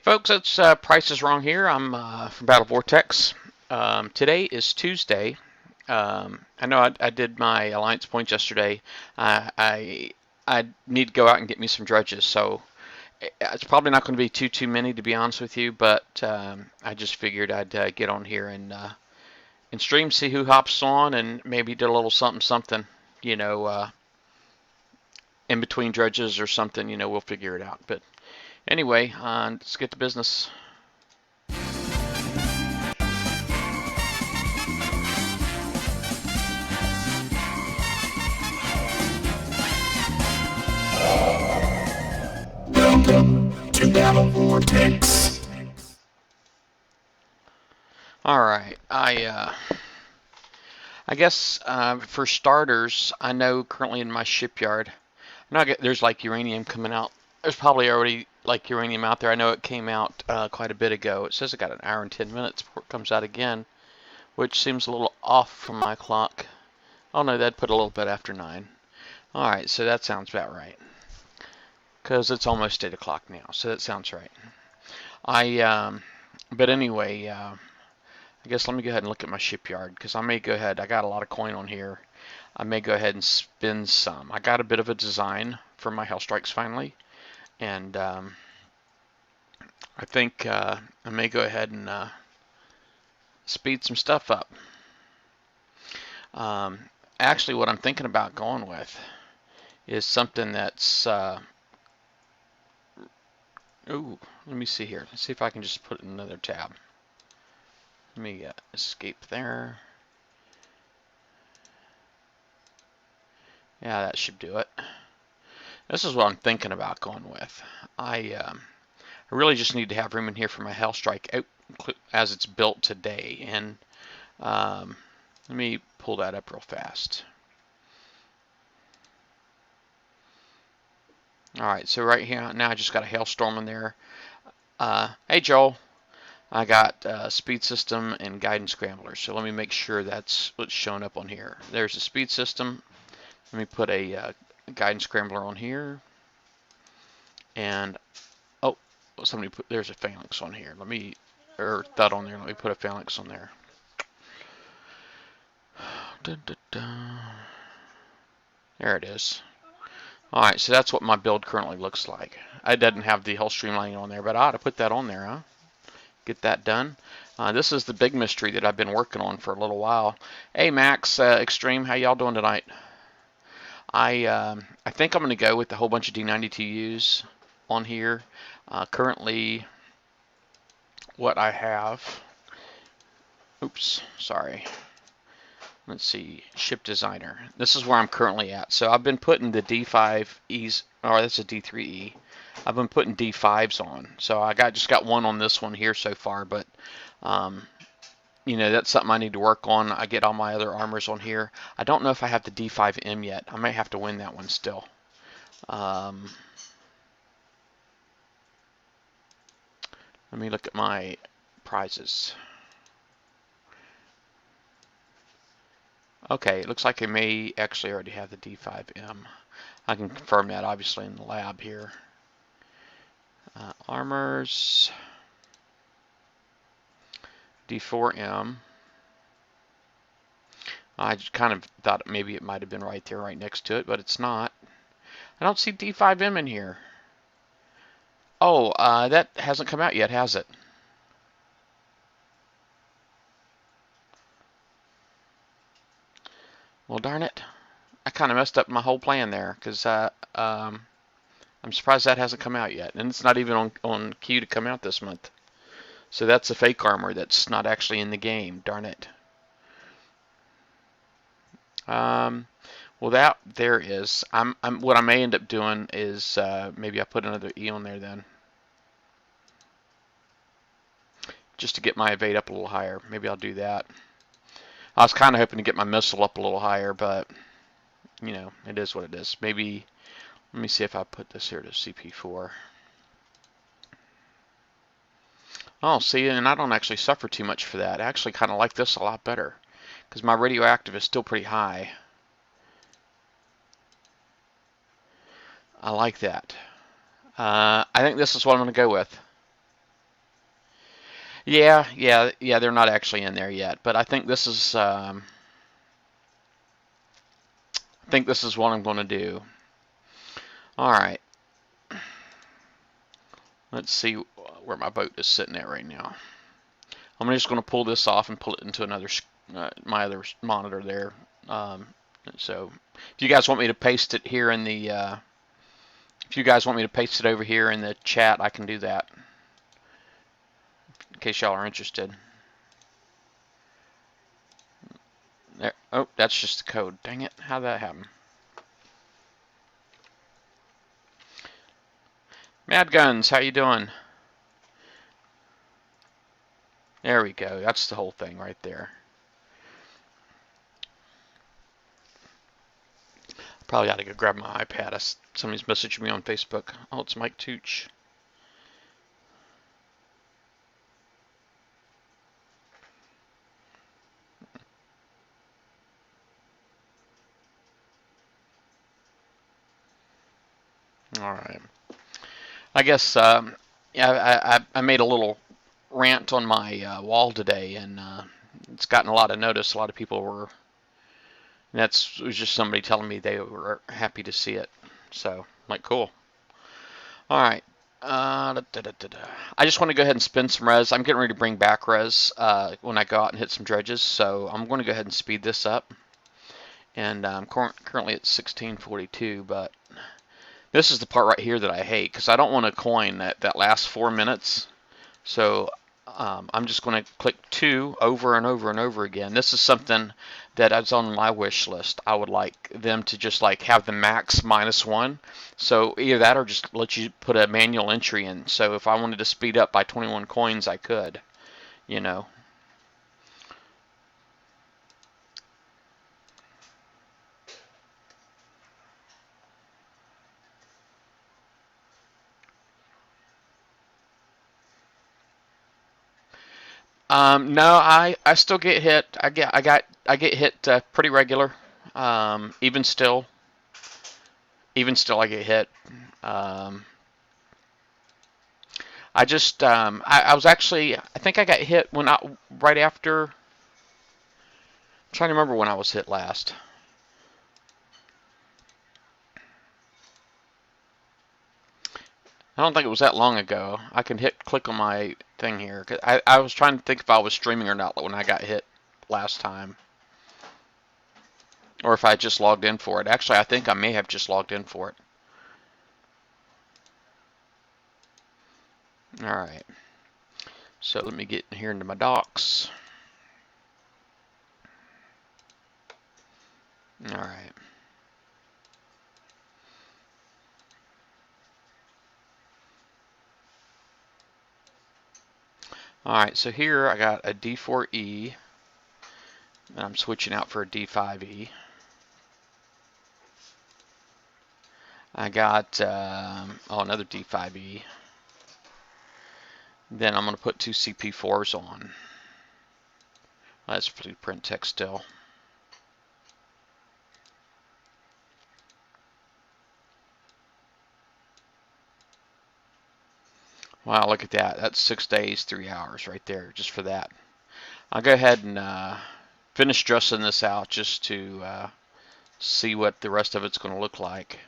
Folks, it's Price is Wrong here. I'm from Battle Vortex. Today is Tuesday. I know I did my Alliance points yesterday. I need to go out and get me some dredges, so it's probably not going to be too many, to be honest with you. But I just figured I'd get on here and stream, see who hops on, and maybe do a little something. You know, in between dredges or something. We'll figure it out. But anyway, let's get to business. Welcome to Battle Vortex. All right, I guess for starters, I know currently in my shipyard, there's like uranium coming out. There's probably already like uranium out there. I know it came out quite a bit ago. It says it got an hour and 10 minutes before it comes out again, which seems a little off from my clock. Oh no, that'd put a little bit after 9. All right, so that sounds about right. Because it's almost 8 o'clock now, so that sounds right. But anyway, I guess let me go ahead and look at my shipyard, because I may go ahead. I got a lot of coin on here. I may go ahead and spend some. I got a bit of a design for my Hell Strikes finally, and I think I may go ahead and speed some stuff up. Actually, what I'm thinking about going with is something that's ooh, let me see here. Let's see if I can just put another tab. Let me escape there. Yeah, that should do it. This is what I'm thinking about going with. I really just need to have room in here for my Hell Strike out as it's built today. And let me pull that up real fast. Alright, so right here now I just got a Hailstorm in there. Hey Joel, I got speed system and guidance scrambler. So let me make sure that's what's showing up on here. There's a speed system. Let me put a guidance scrambler on here. And oh, somebody put, there's a phalanx on here. Let me, or thud on there. Let me put a phalanx on there. Dun, dun, dun. There it is. Alright, so that's what my build currently looks like. I didn't have the whole streamlining on there, but I ought to put that on there, huh? Get that done. This is the big mystery that I've been working on for a little while. Hey Max, Extreme, how y'all doing tonight? I think I'm going to go with a whole bunch of D92Us on here. Currently, what I have, oops, sorry. Let's see, ship designer. This is where I'm currently at. So I've been putting the D5Es, or that's a D3E. I've been putting D5s on. So I just got one on this one here so far, but that's something I need to work on. I get all my other armors on here. I don't know if I have the D5M yet. I may have to win that one still. Let me look at my prizes. Okay, it looks like I may actually already have the D5M. I can confirm that obviously in the lab here. Armors, D4M. I just kind of thought maybe it might have been right there, right next to it, but it's not. I don't see D5M in here. Oh, that hasn't come out yet, has it? Well, darn it. I kind of messed up my whole plan there, because I'm surprised that hasn't come out yet. And it's not even on queue to come out this month. So that's a fake armor that's not actually in the game. Darn it. Well, there is. What I may end up doing is maybe I put another E on there then, just to get my evade up a little higher. Maybe I'll do that. I was kind of hoping to get my missile up a little higher, but it is what it is. Maybe let me see if I put this here to CP4. Oh, see, and I don't actually suffer too much for that. I actually kind of like this a lot better, because my radioactive is still pretty high. I like that. I think this is what I'm going to go with. Yeah, they're not actually in there yet, but I think this is what I'm going to do. All right, let's see where my boat is sitting at right now. I'm just going to pull this off and pull it into another my other monitor there. Um, so if you guys want me to paste it here in the if you guys want me to paste it over here in the chat, I can do that in case y'all are interested. There. Oh, that's just the code. Dang it! How'd that happen? Mad Guns, how you doing? There we go. That's the whole thing right there. Probably ought to go grab my iPad. Somebody's messaging me on Facebook. Oh, it's Mike Tooch. All right. I guess yeah, I made a little rant on my wall today, and it's gotten a lot of notice. A lot of people were. It was just somebody telling me they were happy to see it. So, like, cool. All right. I just want to go ahead and spin some res. I'm getting ready to bring back res when I go out and hit some dredges. So I'm going to go ahead and speed this up. And I'm currently at 1642, but this is the part right here that I hate because I don't want to coin that last 4 minutes. So I'm just going to click 2 over and over and over again. This is something that is on my wish list. I would like them to just like have the max -1. So either that or just let you put a manual entry in. So if I wanted to speed up by 21 coins, I could, you know. No, I still get hit. I get hit pretty regular. Even still, I get hit. Um, I was actually, I think I got hit right after. I'm trying to remember when I was hit last. I don't think it was that long ago. I can click on my thing here. I was trying to think if I was streaming or not when I got hit last time, or if I just logged in for it. Actually, I think I may have just logged in for it. All right. So let me get here into my docs. All right. All right, so here I got a D4E, and I'm switching out for a D5E. I got another D5E. Then I'm going to put 2 CP4s on. That's print text still. Wow, look at that. That's 6 days, 3 hours right there, just for that. I'll go ahead and finish dressing this out just to see what the rest of it's going to look like.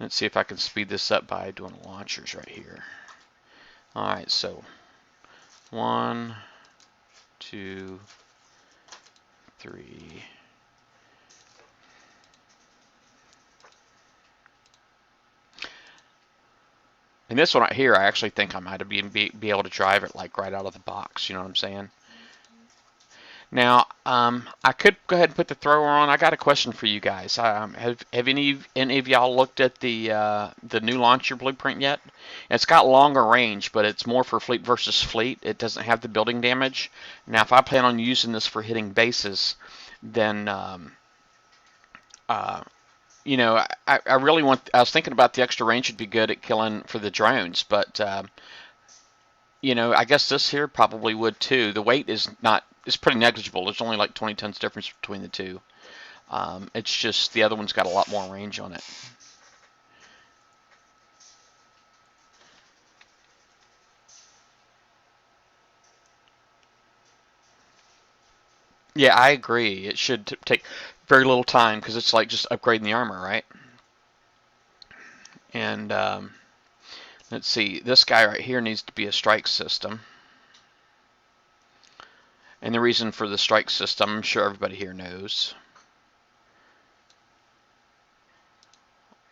Let's see if I can speed this up by doing launchers right here. Alright, so 1, 2, 3. And this one right here, I actually think I might be able to drive it like right out of the box. You know what I'm saying? Now, I could go ahead and put the thrower on. I got a question for you guys. Have any of y'all looked at the new launcher blueprint yet? It's got longer range, but it's more for fleet versus fleet. It doesn't have the building damage. Now, if I plan on using this for hitting bases, then you know, I really want. I was thinking about the extra range would be good at killing for the drones, but you know, I guess this here probably would too. The weight is not. It's pretty negligible. There's only like 20 tons difference between the two. It's just the other one's got a lot more range on it. Yeah, I agree. It should take very little time because it's like just upgrading the armor, right? And let's see, this guy right here needs to be a strike system. And the reason for the strike system, I'm sure everybody here knows.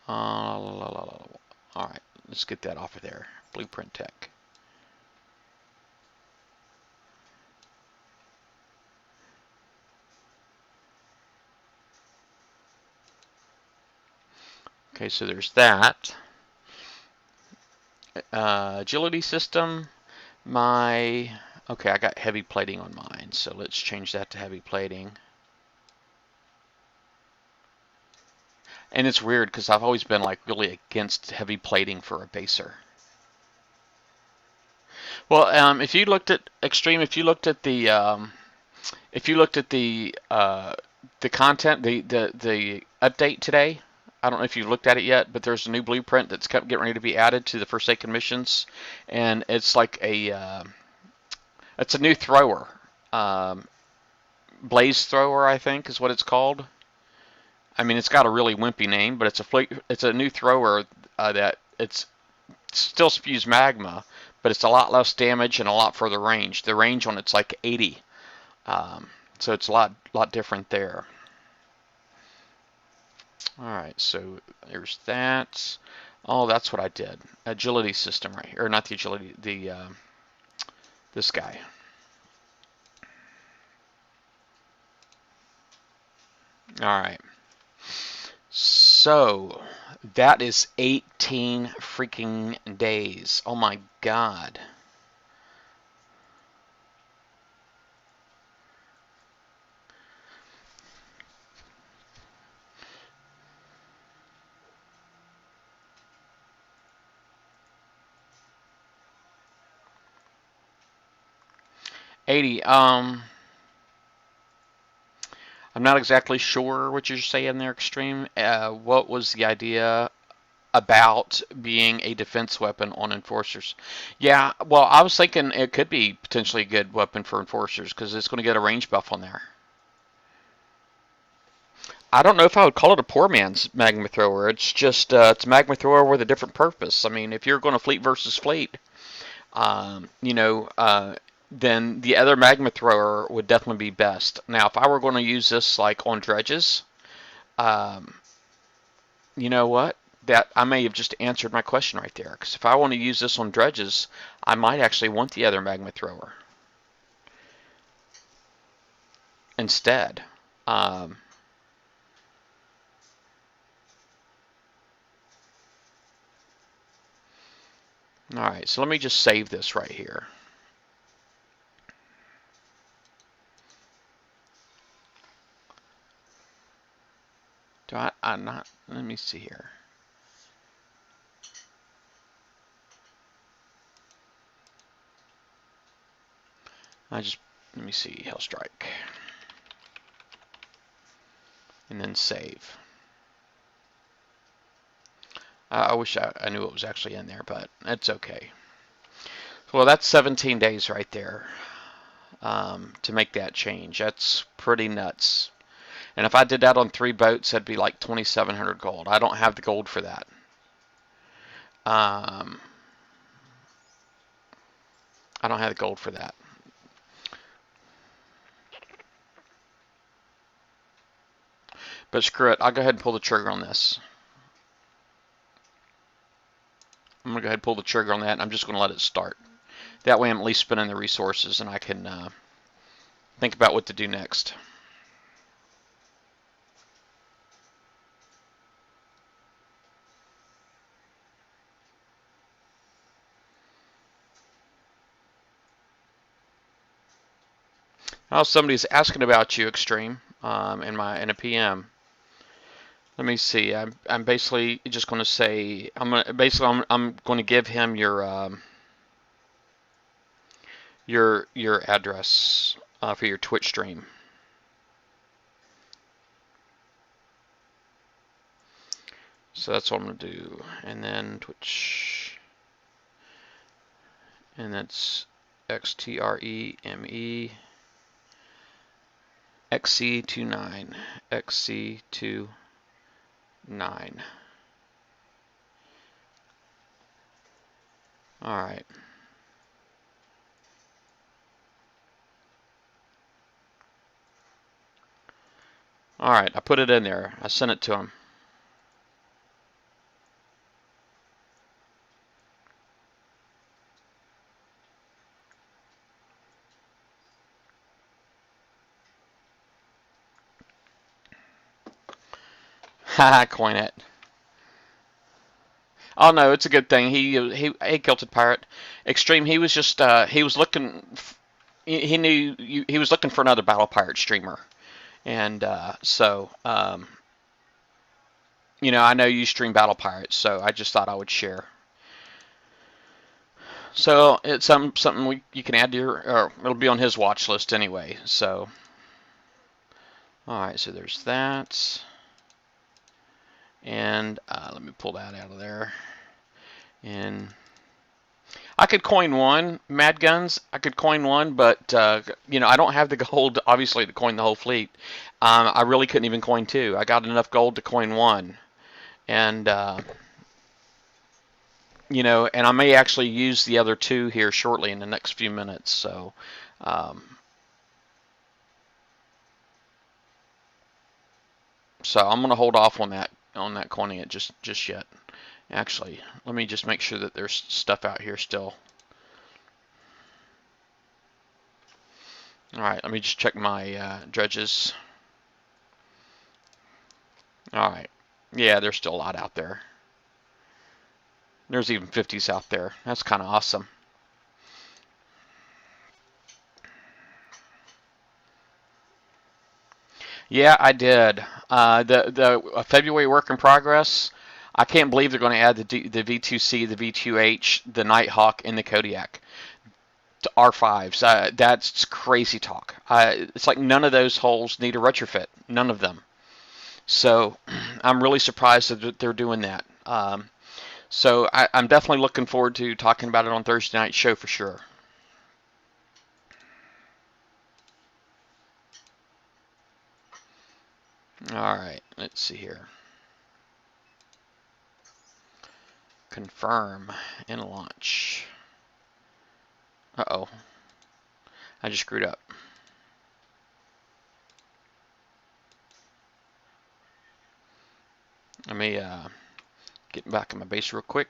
All right, let's get that off of there. Blueprint tech. Okay, so there's that. Agility system. Okay, I got heavy plating on mine, so let's change that to heavy plating. And it's weird because I've always been like really against heavy plating for a baser. Well, if you looked at Extreme, if you looked at the content, the update today, I don't know if you looked at it yet, but there's a new blueprint that's kept getting ready to be added to the Forsaken missions, and it's like it's a new thrower, um, blaze thrower, I think is what it's called. I mean, it's got a really wimpy name, but it's a new thrower that it's still spews magma, but it's a lot less damage and a lot further range. The range on it's like 80, so it's a lot different there. All right, so there's that. Oh, that's what I did. Agility system right here, or not the agility, the this guy. All right. So that is 18 freaking days. Oh my God. 80. I'm not exactly sure what you're saying there, Extreme. What was the idea about being a defense weapon on enforcers? Yeah, well, I was thinking it could be potentially a good weapon for enforcers because it's going to get a range buff on there. I don't know if I would call it a poor man's magma thrower. It's just it's a magma thrower with a different purpose. I mean, if you're going to fleet versus fleet, you know, then the other magma thrower would definitely be best. Now, if I were going to use this like on dredges, um, you know what? That I may have just answered my question right there. Because if I want to use this on dredges, I might actually want the other magma thrower instead. Um, all right, so let me just save this right here. Do I'm not. Let me see here. Let me see, Hellstrike. And then save. I wish I knew it was actually in there, but it's okay. Well, that's 17 days right there to make that change. That's pretty nuts. And if I did that on 3 boats, that'd be like 2,700 gold. I don't have the gold for that. Um, I don't have the gold for that. But screw it. I'll go ahead and pull the trigger on this. I'm going to go ahead and pull the trigger on that, and I'm just going to let it start. That way I'm at least spending the resources, and I can think about what to do next. Oh, somebody's asking about you, Extreme, in a PM. Let me see. I'm basically just going to say I'm going to give him your address for your Twitch stream. So that's what I'm going to do. And then Twitch, and that's XTREME. XC29, XC29. All right. All right, I put it in there. I sent it to him. Haha, coin it. Oh no, it's a good thing. He Kilted Pirate, Extreme. He was just he was looking. He knew he was looking for another Battle Pirate streamer, and you know, I know you stream Battle Pirates, so I just thought I would share. So it's something you can add to your, or it'll be on his watch list anyway. So, all right, so there's that, and let me pull that out of there. And I could coin one, Mad Guns. I could coin one, but you know, I don't have the gold, obviously, to coin the whole fleet. I really couldn't even coin two. I got enough gold to coin one, and you know, and I may actually use the other two here shortly in the next few minutes. So, so I'm gonna hold off on that coining it just yet. Actually, let me just make sure that there's stuff out here still. All right, let me just check my dredges. All right, yeah, there's still a lot out there. There's even 50s out there. That's kind of awesome. Yeah, I did. The February work in progress. I can't believe they're going to add the V2C, the V2H, the Nighthawk, and the Kodiak to R5s. That's crazy talk. It's like none of those holes need a retrofit. None of them. So I'm really surprised that they're doing that. So I'm definitely looking forward to talking about it on Thursday night show for sure. All right, let's see here. Confirm and launch. Uh-oh. I just screwed up. Let me get back in my base real quick.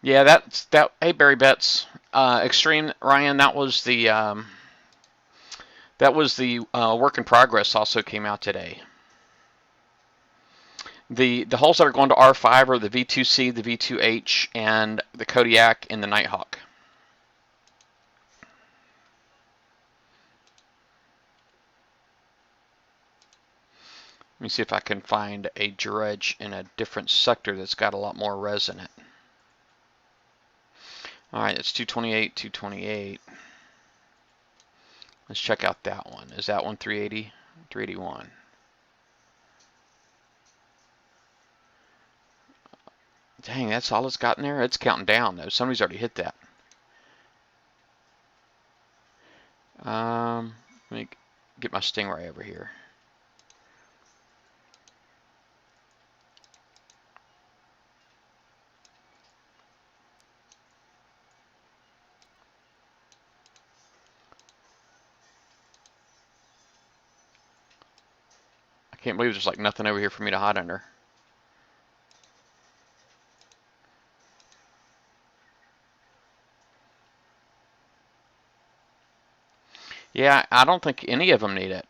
Yeah, that's that. Hey, Barry Betts, Extreme Ryan. That was the work in progress. Also came out today. The holes that are going to R5 are the V2C, the V2H, and the Kodiak and the Nighthawk. Let me see if I can find a dredge in a different sector that's got a lot more res in it. All right, it's 228, 228. Let's check out that one. Is that one 380? 381. Dang, that's all it's got in there? It's counting down, though. Somebody's already hit that. Let me get my Stingray over here. I can't believe there's like nothing over here for me to hide under. Yeah, I don't think any of them need it.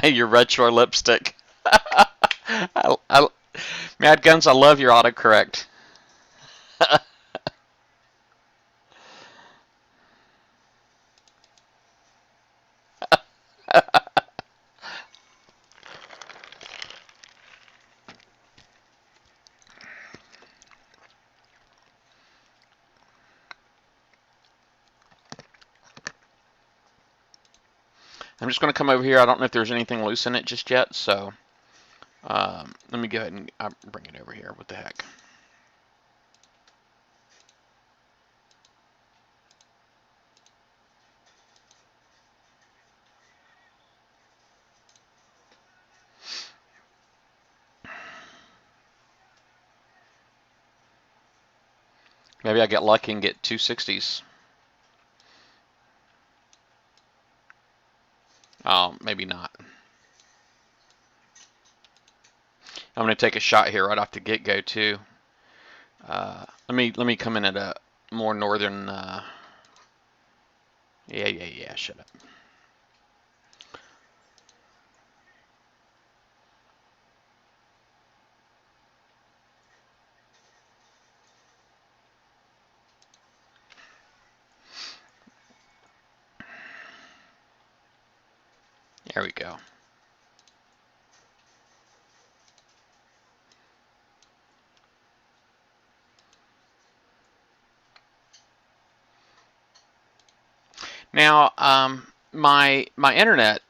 Your retro lipstick. Mad Guns, I love your autocorrect. I'm just going to come over here. I don't know if there's anything loose in it just yet, so let me go ahead and bring it over here. What the heck? Maybe I get lucky and get 260s. Oh, maybe not. I'm going to take a shot here right off the get-go too. Let me come in at a more northern. Yeah. Shut up. There we go. Now, my internet,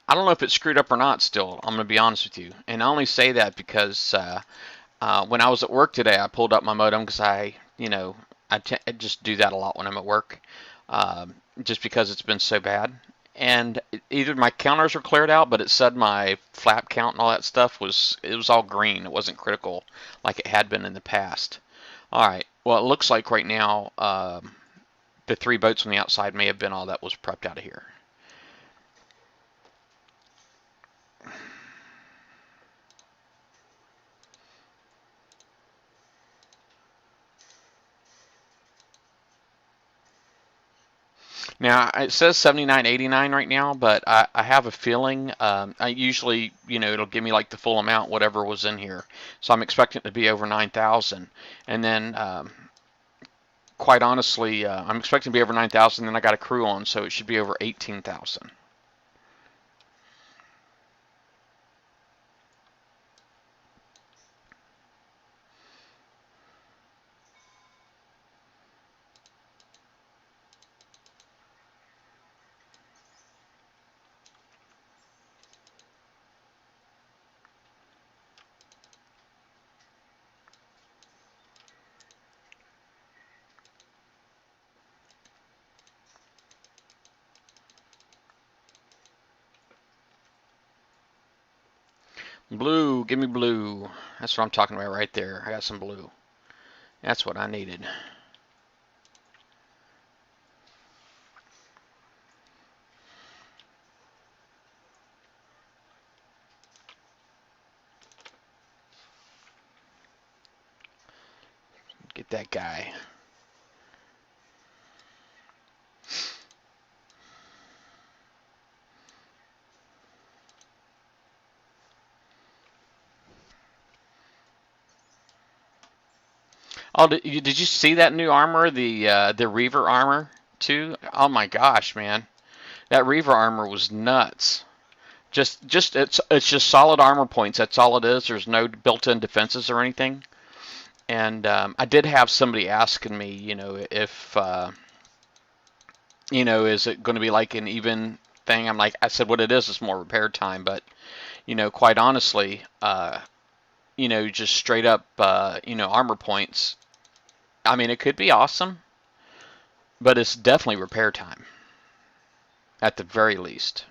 I don't know if it's screwed up or not. Still, I'm gonna be honest with you, and I only say that because when I was at work today, I pulled up my modem because I just do that a lot when I'm at work, just because it's been so bad. And either my counters were cleared out, but it said my flap count and all that stuff was all green. It wasn't critical like it had been in the past. All right. Well, it looks like right now the 3 boats on the outside may have been all that was prepped out of here. Now it says 79.89 right now, but I have a feeling I usually it'll give me like the full amount whatever was in here, so I'm expecting it to be over 9,000, and then quite honestly I'm expecting to be over 9,000. Then I got a crew on, so it should be over 18,000. Blue, give me blue. That's what I'm talking about right there. I got some blue. That's what I needed. Get that guy. Oh, did you see that new armor, the Reaver armor too? Oh my gosh, man, that Reaver armor was nuts. Just it's just solid armor points. That's all it is. There's no built-in defenses or anything. And I did have somebody asking me, if is it going to be like an even thing? I said what it is more repair time, but quite honestly, just straight up, armor points. I mean, it could be awesome, but it's definitely repair time at the very least.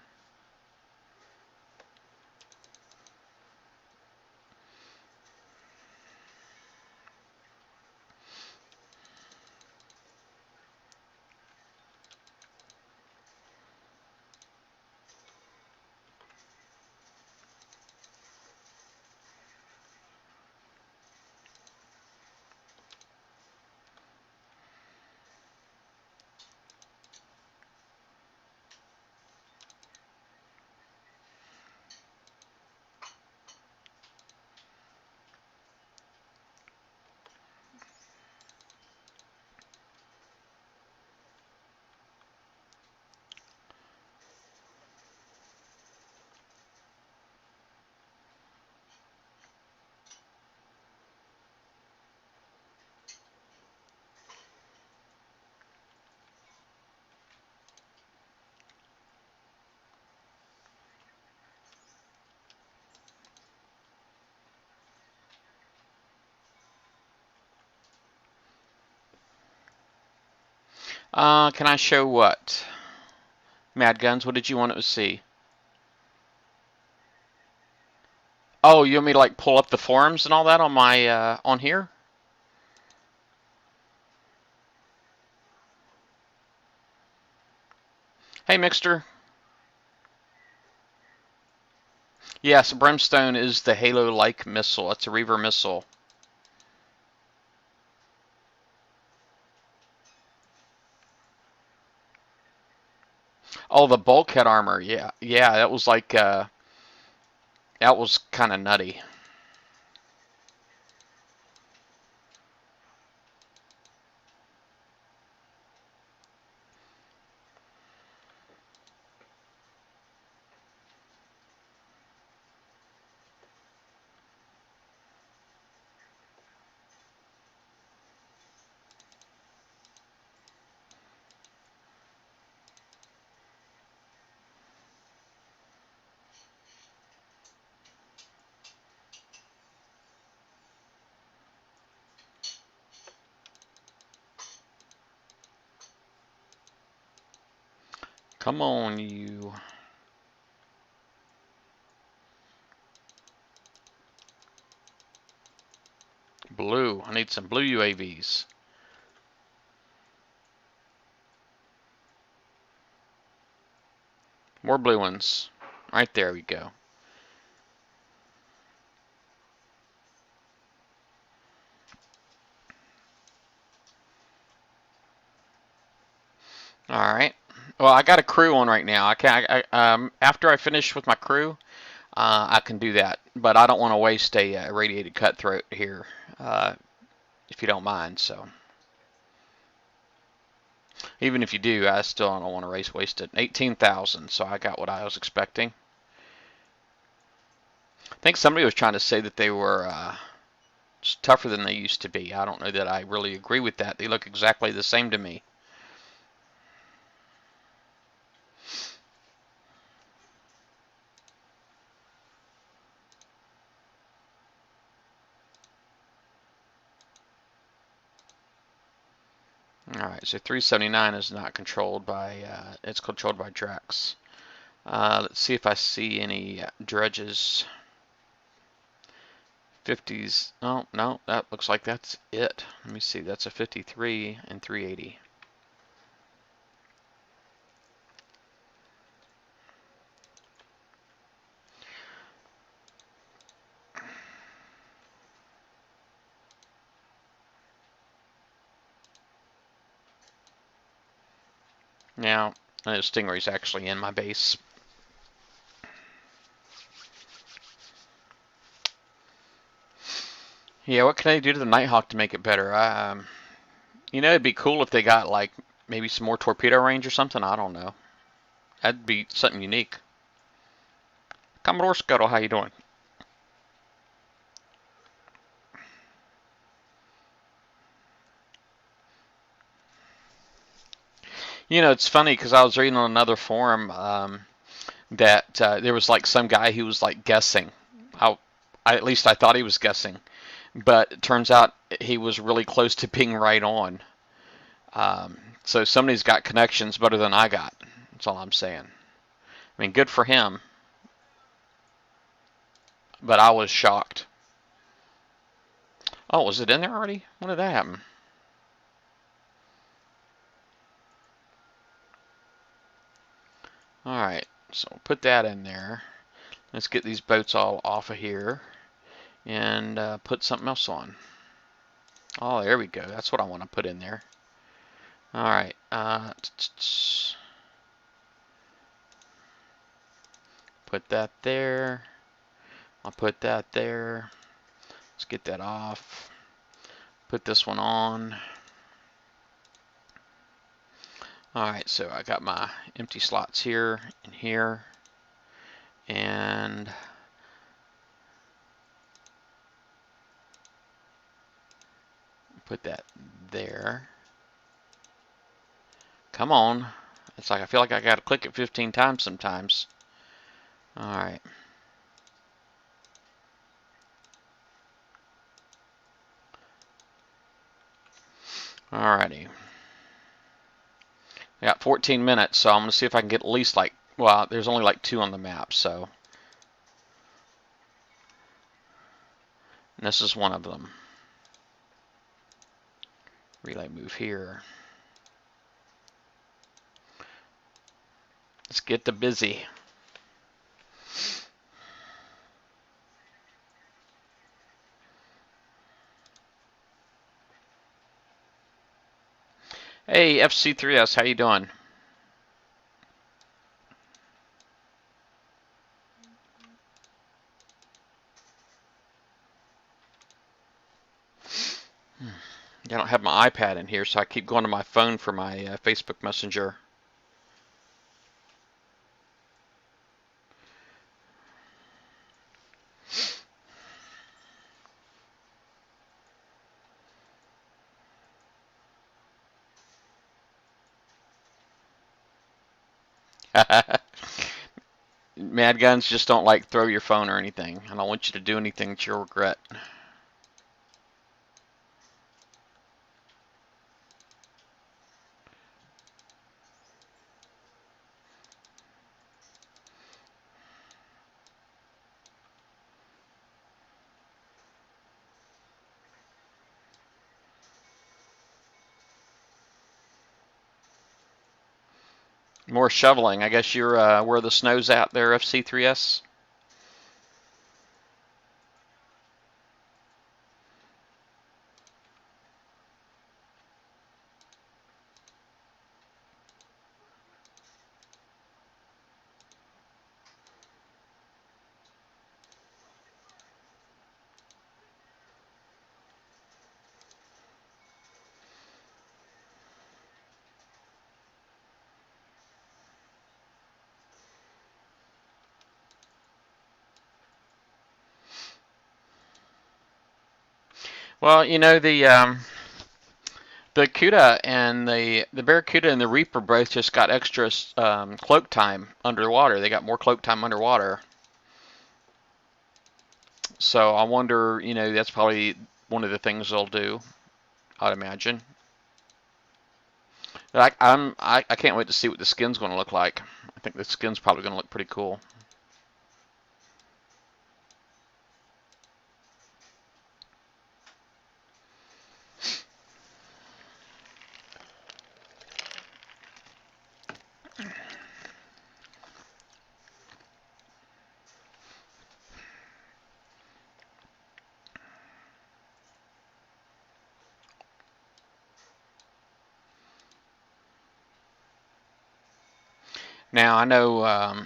Can I show what? Mad Guns, what did you want to see? Oh, you want me to like pull up the forums and all that on my on here? Hey, Mixter. Yes, Brimstone is the Halo-like missile. It's a Reaver missile. Oh, the bulkhead armor. Yeah, yeah, that was like that was kind of nutty. Come on, you. Blue. I need some blue UAVs. More blue ones. Right there we go. All right. Well, I got a crew on right now. I can after I finish with my crew, I can do that. But I don't want to waste a irradiated cutthroat here, if you don't mind. So even if you do, I still don't want to waste it. 18,000. So I got what I was expecting. I think somebody was trying to say that they were tougher than they used to be. I don't know that I really agree with that. They look exactly the same to me. Alright, so 379 is not controlled by, it's controlled by Drax. Let's see if I see any dredges. 50s, oh, no, that looks like that's it. Let me see, that's a 53 and 380. Now, Stingray's actually in my base. Yeah, what can I do to the Nighthawk to make it better? You know, it'd be cool if they got, like, maybe some more torpedo range or something. I don't know. That'd be something unique. Commodore Scuttle, how you doing? You know, it's funny because I was reading on another forum that there was like some guy who was like guessing. At least I thought he was guessing, but it turns out he was really close to being right on. So somebody's got connections better than I got. That's all I'm saying. I mean, good for him, but I was shocked. Oh, was it in there already? When did that happen? All right, so put that in there. Let's get these boats all off of here and put something else on. Oh, there we go. That's what I want to put in there. All right. Put that there. I'll put that there. Let's get that off. Put this one on. All right, so I got my empty slots here and here. And put that there. Come on. It's like I feel like I got to click it 15 times sometimes. All right. Alrighty. I got 14 minutes, so I'm going to see if I can get at least like, well, there's only like 2 on the map, so. And this is one of them. Relay move here. get to busy. Hey, FC3S, how you doing? I don't have my iPad in here, so I keep going to my phone for my Facebook Messenger. Mad Guns just don't like throw your phone or anything. I don't want you to do anything that you'll regret. More shoveling. I guess you're where the snow's at there, FC3S. Well, you know the Cuda and the Barracuda and the Reaper both just got extra cloak time underwater. They got more cloak time underwater. So I wonder, you know, that's probably one of the things they'll do, I'd imagine. But I can't wait to see what the skin's going to look like. I think the skin's probably going to look pretty cool. Now I know. I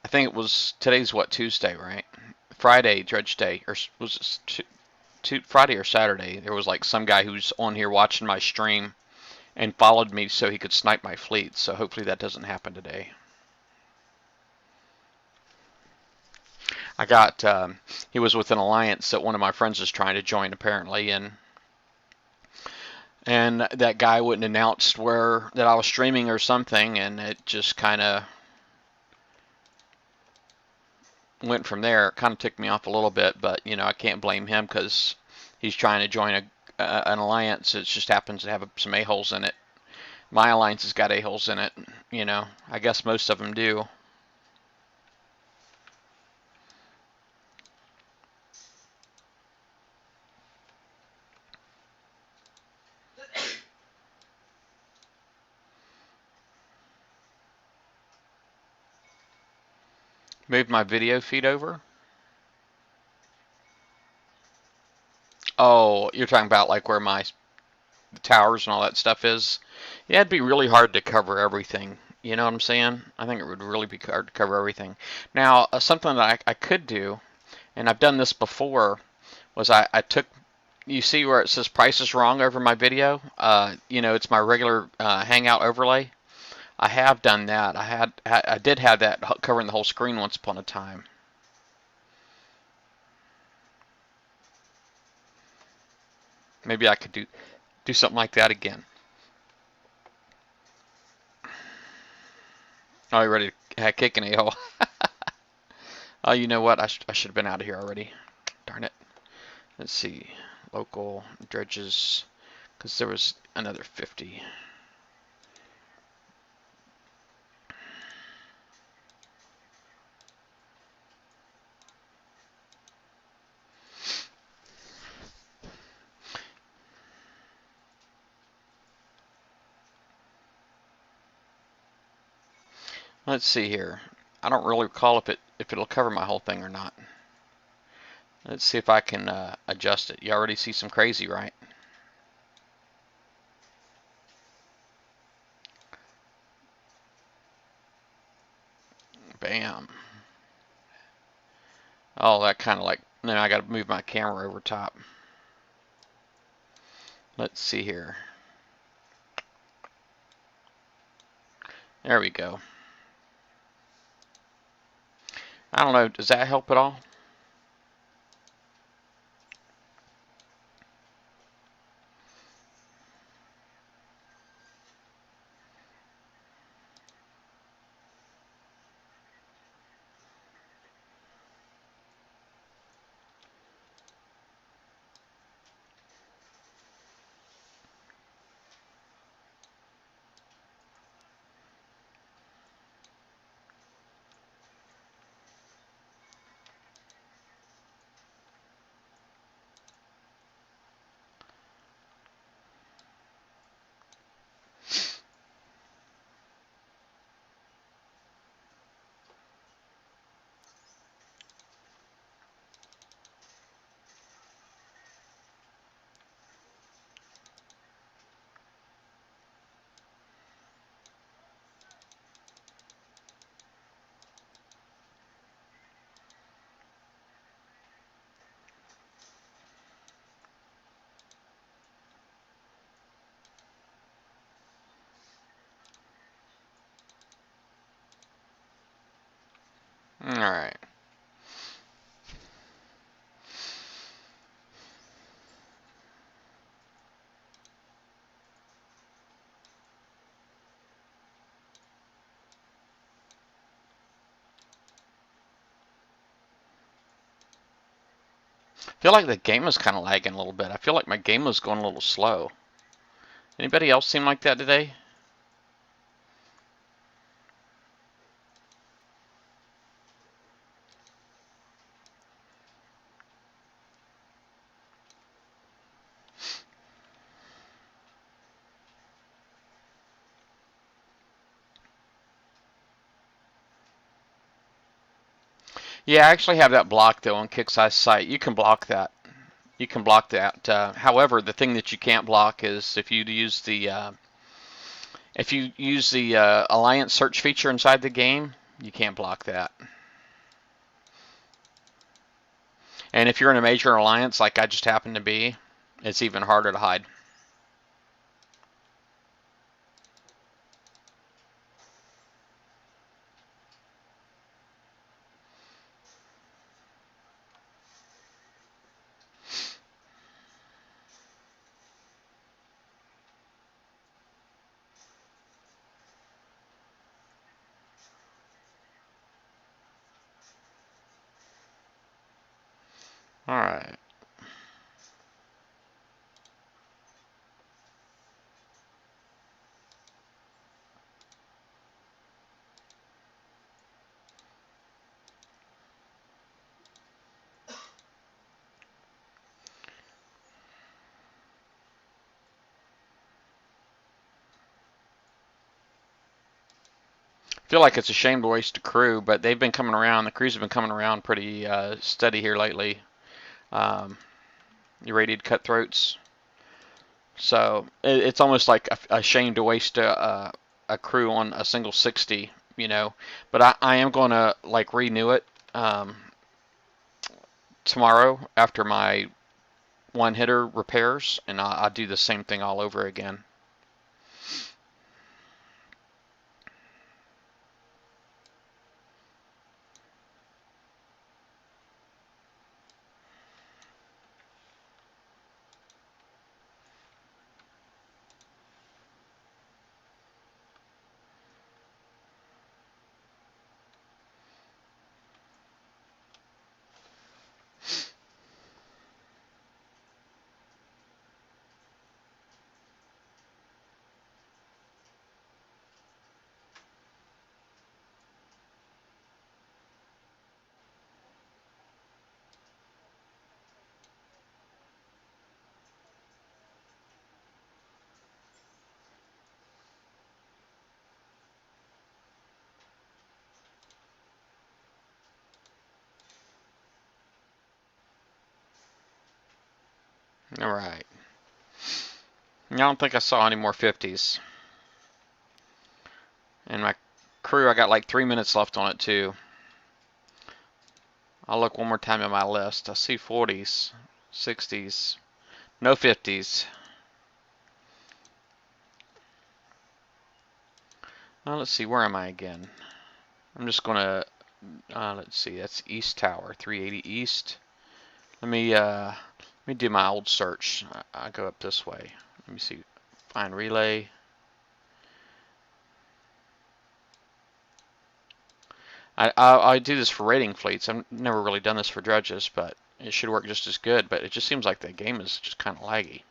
think it was today's what, Tuesday, right? Friday, Dredge Day, or was it Friday or Saturday? There was like some guy who's on here watching my stream and followed me so he could snipe my fleet. So hopefully that doesn't happen today. I got he was with an alliance that one of my friends is trying to join apparently, and that guy wouldn't announce where that I was streaming or something, and it just kind of went from there. It kind of ticked me off a little bit, but you know I can't blame him because he's trying to join an alliance. It just happens to have some a-holes in it. My alliance has got a-holes in it. You know, I guess most of them do. Move my video feed over. Oh, you're talking about like where my towers and all that stuff is. Yeah, it'd be really hard to cover everything. You know what I'm saying? I think it would really be hard to cover everything. Now, something that I could do, and I've done this before, was I took, you see where it says price is wrong over my video? You know, it's my regular Hangout overlay. I have done that. I did have that covering the whole screen once upon a time. Maybe I could do something like that again. Oh, you ready to kick an a-hole? Oh, you know what? I should have been out of here already. Darn it. Let's see. Local dredges, because there was another 50. Let's see here. I don't really recall if it'll cover my whole thing or not. Let's see if I can adjust it. You already see some crazy, right? Bam. Oh, that kind of like, now I got to move my camera over top. Let's see here. There we go. I don't know, does that help at all? All right. I feel like the game is kind of lagging a little bit. I feel like my game was going a little slow. Anybody else seem like that today? Yeah, I actually have that blocked though on Kicksai's site. You can block that. You can block that. However, the thing that you can't block is if you use the alliance search feature inside the game, you can't block that. And if you're in a major alliance like I just happen to be, it's even harder to hide. All right. I feel like it's a shame to waste a crew, but they've been coming around. The crews have been coming around pretty steady here lately. Um, you rated cutthroats, so it's almost like a shame to waste a crew on a single 60, you know. But I am going to like renew it tomorrow after my one hitter repairs, and I'll do the same thing all over again. All right. I don't think I saw any more 50s. And my crew, I got like 3 minutes left on it too. I'll look one more time at my list. I see 40s, 60s, no 50s. Let's see, where am I again? I'm just gonna, let's see, that's East Tower, 380 East. Let me do my old search. I go up this way. Let me see, find relay. I do this for raiding fleets. I've never really done this for dredges, but it should work just as good. But it just seems like the game is just kind of laggy.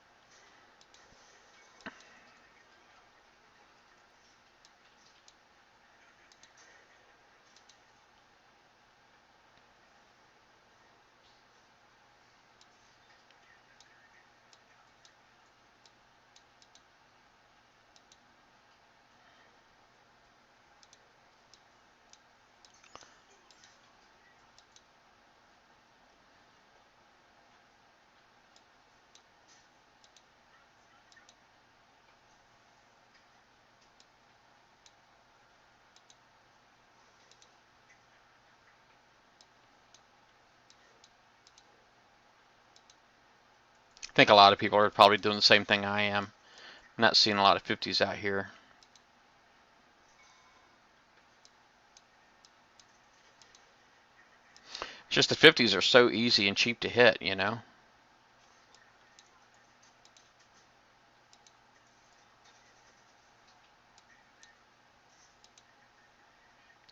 I think a lot of people are probably doing the same thing I am. I'm not seeing a lot of 50s out here. It's just the 50s are so easy and cheap to hit, you know?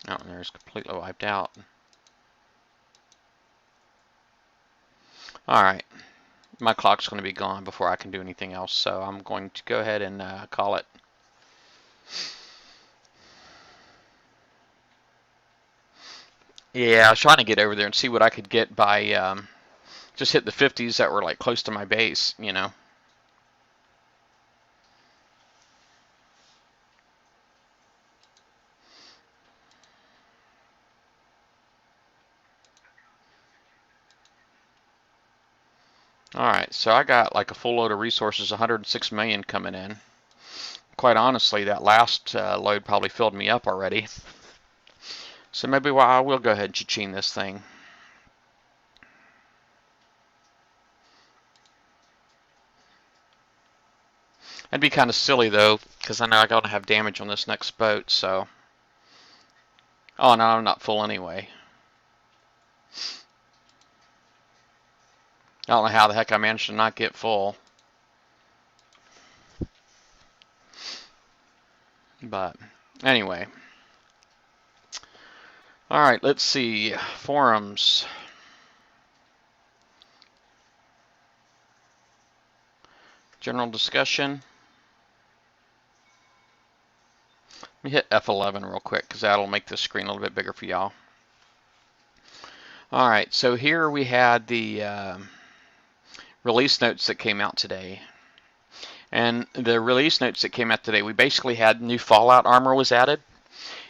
Oh, and there's completely wiped out. Alright, my clock's going to be gone before I can do anything else, so I'm going to go ahead and call it. Yeah, I was trying to get over there and see what I could get by just hit the 50s that were like close to my base, you know? Alright, so I got like a full load of resources, 106 million coming in. Quite honestly, that last load probably filled me up already. So maybe I will go ahead and cha-ching this thing. It'd be kind of silly though, because I know I'm going to have damage on this next boat, so. Oh no, I'm not full anyway. I don't know how the heck I managed to not get full. But anyway. Alright, let's see. Forums. General discussion. Let me hit F11 real quick because that'll make the screen a little bit bigger for y'all. Alright, so here we had the release notes that came out today. And the release notes that came out today, we basically had new Fallout armor was added.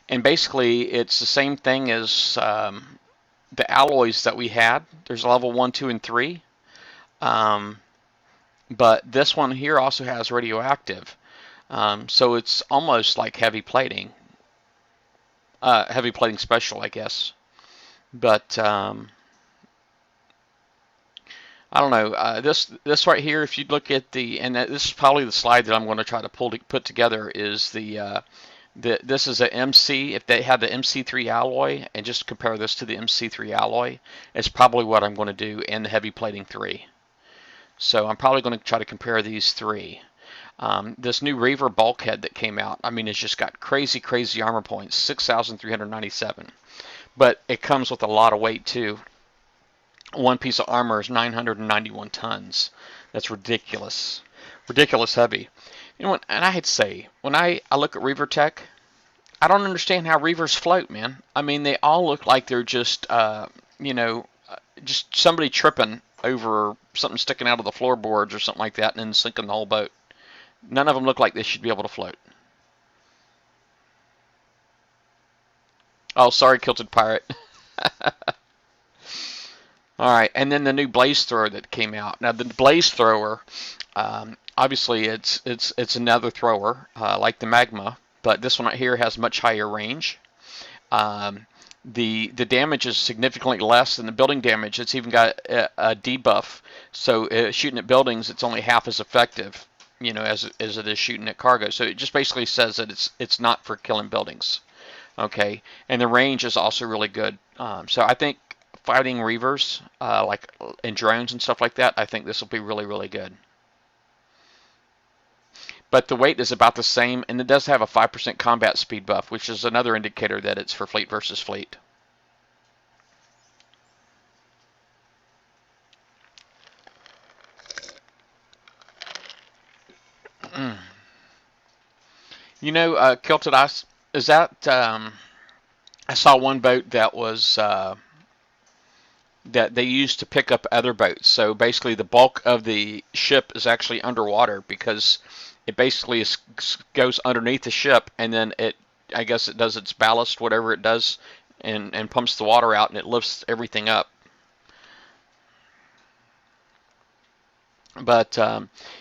And basically, it's the same thing as the alloys that we had. There's level 1, 2, and 3. But this one here also has radioactive. So it's almost like heavy plating. Heavy plating special, I guess. But I don't know. This right here, if you look at the, and this is probably the slide that I'm going to try to put together, is this is a MC. If they had the MC3 alloy, and just compare this to the MC3 alloy, it's probably what I'm going to do in the heavy plating 3. So I'm probably going to try to compare these three. This new Reaver bulkhead that came out, I mean, it's just got crazy, crazy armor points, 6,397. But it comes with a lot of weight too. One piece of armor is 991 tons. That's ridiculous. Ridiculous heavy. You know what, and I had to say, when I look at Reaver Tech, I don't understand how Reavers float, man. I mean, they all look like they're just, just somebody tripping over something sticking out of the floorboards or something like that and then sinking the whole boat. None of them look like they should be able to float. Oh, sorry, Kilted Pirate. All right, and then the new blaze thrower that came out. Now the blaze thrower, obviously it's another thrower like the magma, but this one right here has much higher range. Um, the damage is significantly less than the building damage. It's even got a debuff, so shooting at buildings it's only half as effective, as it is shooting at cargo. So it just basically says that it's not for killing buildings. Okay, and the range is also really good. So I think fighting reavers, like and drones and stuff like that, I think this will be really, really good. But the weight is about the same, and it does have a 5% combat speed buff, which is another indicator that it's for fleet versus fleet. Kilted Ice, is that, I saw one boat that they used to pick up other boats. So basically the bulk of the ship is actually underwater because it basically goes underneath the ship, and then I guess it does its ballast, whatever it does, and pumps the water out, and it lifts everything up. But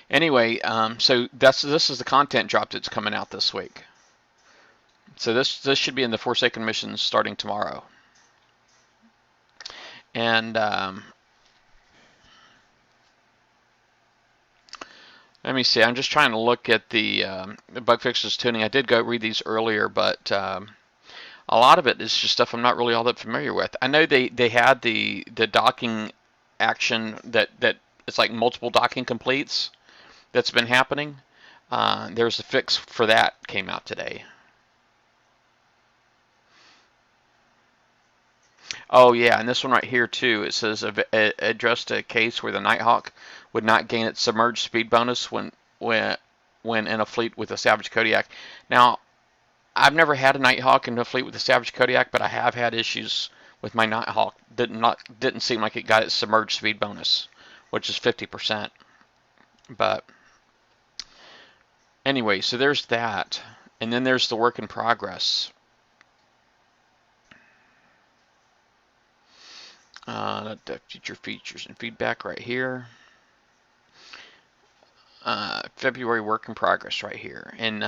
anyway, so this is the content drop that's coming out this week. So this should be in the Forsaken missions starting tomorrow. And let me see. I'm just trying to look at the bug fixes tuning. I did go read these earlier, but a lot of it is just stuff I'm not really all that familiar with. I know they had the docking action that it's like multiple docking completes that's been happening. There's a fix for that came out today. Oh yeah, and this one right here too. It says addressed a case where the Nighthawk would not gain its submerged speed bonus when in a fleet with a Savage Kodiak. Now, I've never had a Nighthawk in a fleet with a Savage Kodiak, but I have had issues with my Nighthawk. Didn't seem like it got its submerged speed bonus, which is 50%. But anyway, so there's that, and then there's the work in progress. The future features and feedback right here. February work in progress right here. And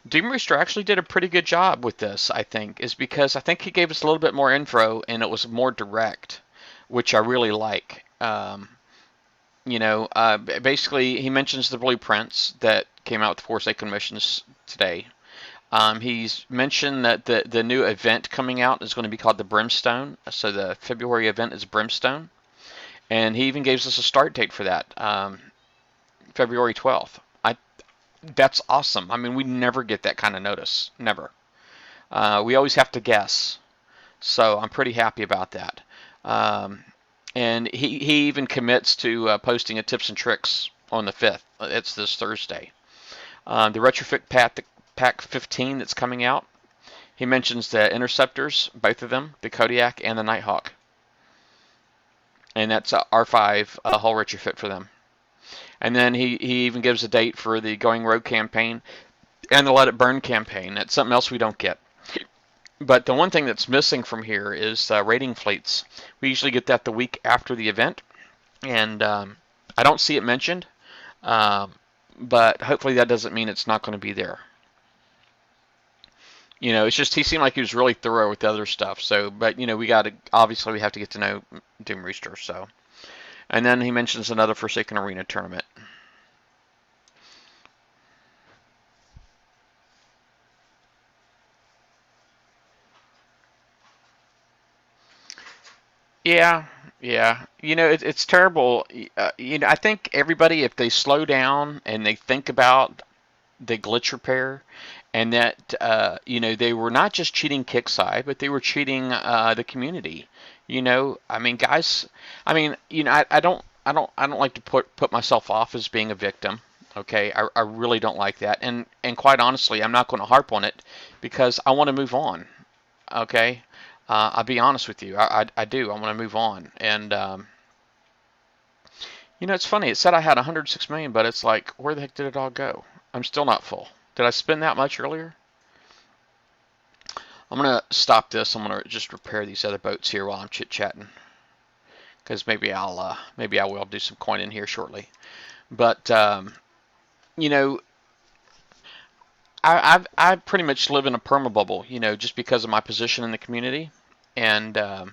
Doom Rooster actually did a pretty good job with this, I think, is because I think he gave us a little bit more info and it was more direct, which I really like. Basically, he mentions the blueprints that came out with Forsaken Missions today. He's mentioned that the new event coming out is going to be called the Brimstone. So the February event is Brimstone. And he even gives us a start date for that. February 12th. That's awesome. I mean, we never get that kind of notice. Never. We always have to guess. So I'm pretty happy about that. And he even commits to posting a tips and tricks on the 5th. It's this Thursday. The Retrofit Pack 15 that's coming out. He mentions the Interceptors, both of them, the Kodiak and the Nighthawk. And that's R5 hull retrofit for them. And then he even gives a date for the Going Rogue campaign and the Let It Burn campaign. That's something else we don't get. But the one thing that's missing from here is raiding fleets. We usually get that the week after the event, and I don't see it mentioned. But hopefully that doesn't mean it's not going to be there. It's just he seemed like he was really thorough with the other stuff. So, but we obviously we have to get to know Doom Rooster. So. And then he mentions another Forsaken Arena tournament. Yeah, yeah. It's terrible. I think everybody, if they slow down and they think about the glitch repair, and that they were not just cheating Kickside, but they were cheating the community. I mean, guys. I mean, I don't like to put myself off as being a victim. Okay, I really don't like that, and quite honestly, I'm not going to harp on it because I want to move on. Okay, I'll be honest with you. I do. I want to move on, and it's funny. It said I had 106 million, but it's like, where the heck did it all go? I'm still not full. Did I spend that much earlier? I'm gonna stop this. I'm gonna just repair these other boats here while I'm chit chatting. because maybe I will do some coining here shortly. But you know, I pretty much live in a perma bubble, just because of my position in the community, and uh,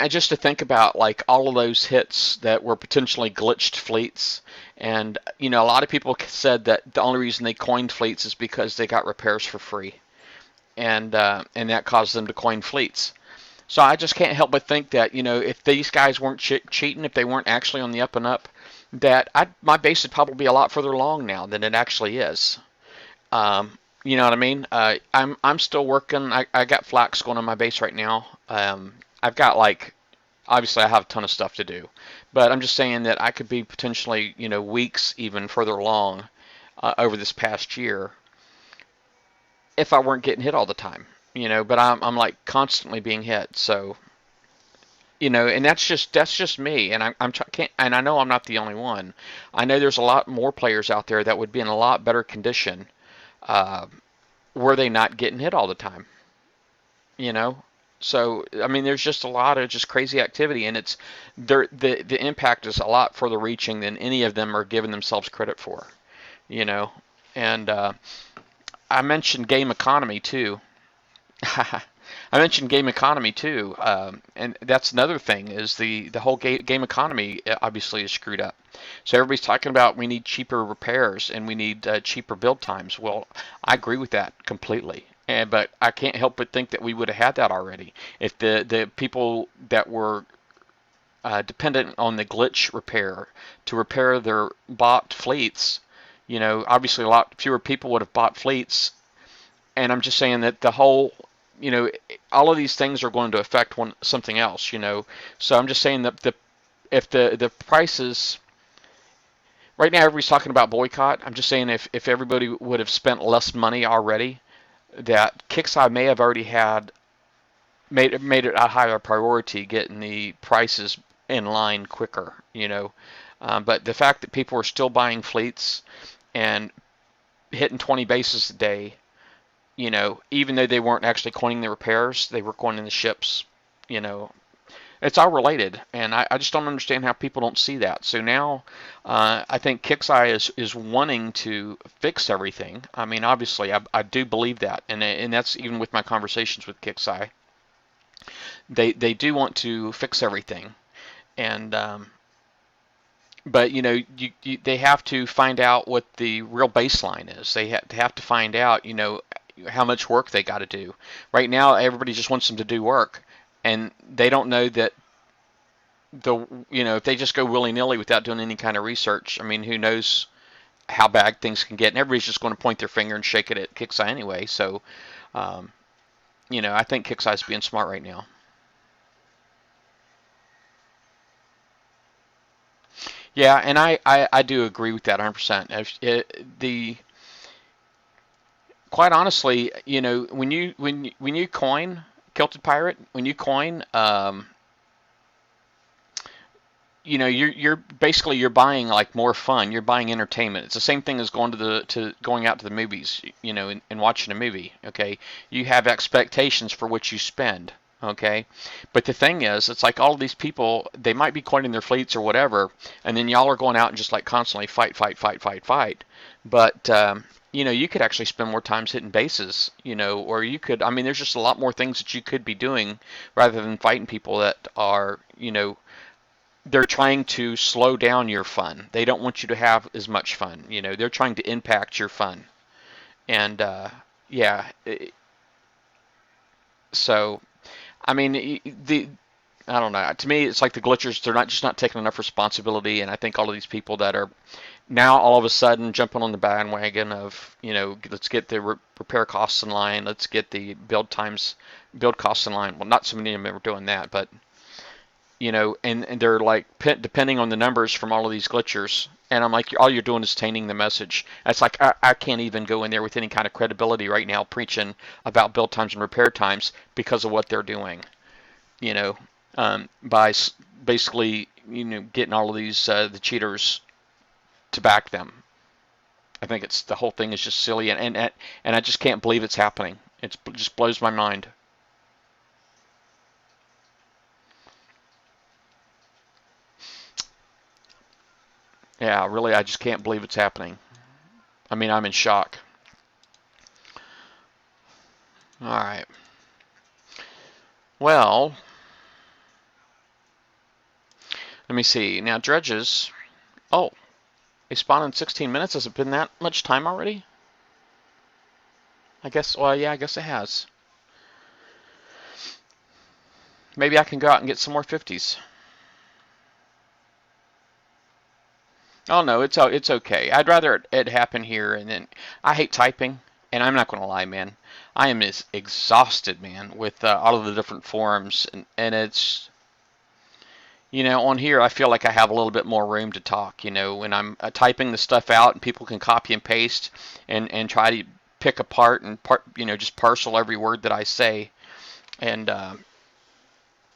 just to think about like all of those hits that were potentially glitched fleets, and a lot of people said that the only reason they coined fleets is because they got repairs for free, and that caused them to coin fleets. So I just can't help but think that if these guys weren't cheating, if they weren't actually on the up and up, that my base would probably be a lot further along now than it actually is. You know what I mean? I'm still working. I got flax going on my base right now. I've got like obviously I have a ton of stuff to do, but I'm just saying that I could be potentially weeks even further along over this past year if I weren't getting hit all the time. But I'm like constantly being hit. So and that's just me, and can't, and I know I'm not the only one. I know there's a lot more players out there that would be in a lot better condition uh, were they not getting hit all the time. You know, so I mean, there's just a lot of just crazy activity, and the impact is a lot further reaching than any of them are giving themselves credit for. You know, and I mentioned game economy too. I mentioned game economy too, and that's another thing is the whole game economy obviously is screwed up. So everybody's talking about we need cheaper repairs and we need cheaper build times. Well, I agree with that completely. But I can't help but think that we would have had that already if the people that were dependent on the glitch repair to repair their bought fleets. Obviously a lot fewer people would have bought fleets, and I'm just saying that the whole, you know, all of these things are going to affect something else. So I'm just saying that if the prices right now everybody's talking about boycott. I'm just saying if everybody would have spent less money already, that Kixeye may have already had made it a higher priority getting the prices in line quicker. But the fact that people are still buying fleets and hitting 20 bases a day, even though they weren't actually coining the repairs, they were coining the ships. You know, it's all related, and I just don't understand how people don't see that. So now, I think Kixeye is wanting to fix everything. I mean, obviously, I do believe that, and that's even with my conversations with Kixeye. They do want to fix everything, and but they have to find out what the real baseline is. They have to find out how much work they got to do. Right now, everybody just wants them to do work, and they don't know that if they just go willy nilly without doing any kind of research, I mean, who knows how bad things can get? And everybody's just going to point their finger and shake it at Kixeye anyway. So, um, I think Kixeye's being smart right now. Yeah, and I do agree with that 100%. Quite honestly, when you coin Kilted Pirate, when you coin, you're basically you're buying like more fun. You're buying entertainment. It's the same thing as going out to the movies, and watching a movie. Okay, you have expectations for what you spend. Okay, but the thing is, it's like all of these people, they might be coining their fleets or whatever, and then y'all are going out and just like constantly fight, fight, fight, fight, fight. But you could actually spend more times hitting bases, or you could. I mean, there's just a lot more things that you could be doing rather than fighting people that are, they're trying to slow down your fun. They don't want you to have as much fun. They're trying to impact your fun. And yeah, so I mean, I don't know. To me, it's like the glitchers. They're not taking enough responsibility, and I think all of these people that are now all of a sudden jumping on the bandwagon of let's get the repair costs in line, let's get the build costs in line. Well, not so many of them are doing that, but and they're like depending on the numbers from all of these glitchers, and I'm like, all you're doing is tainting the message. It's like I can't even go in there with any kind of credibility right now preaching about build times and repair times because of what they're doing, by basically getting all of these the cheaters to back them. I think it's the whole thing is just silly, and I just can't believe it's happening. It just blows my mind. Yeah, really, I just can't believe it's happening. I mean, I'm in shock. All right. Well, let me see. Now, Dredges. Oh, they spawn in 16 minutes. Has it been that much time already? I guess, well, yeah, I guess it has. Maybe I can go out and get some more 50s. Oh, no, it's okay. I'd rather it happen here. And then I hate typing, and I'm not going to lie, man. I am exhausted, man, with all of the different forums. And it's, on here, I feel like I have a little bit more room to talk, when I'm typing the stuff out and people can copy and paste and try to pick apart and just parcel every word that I say. And,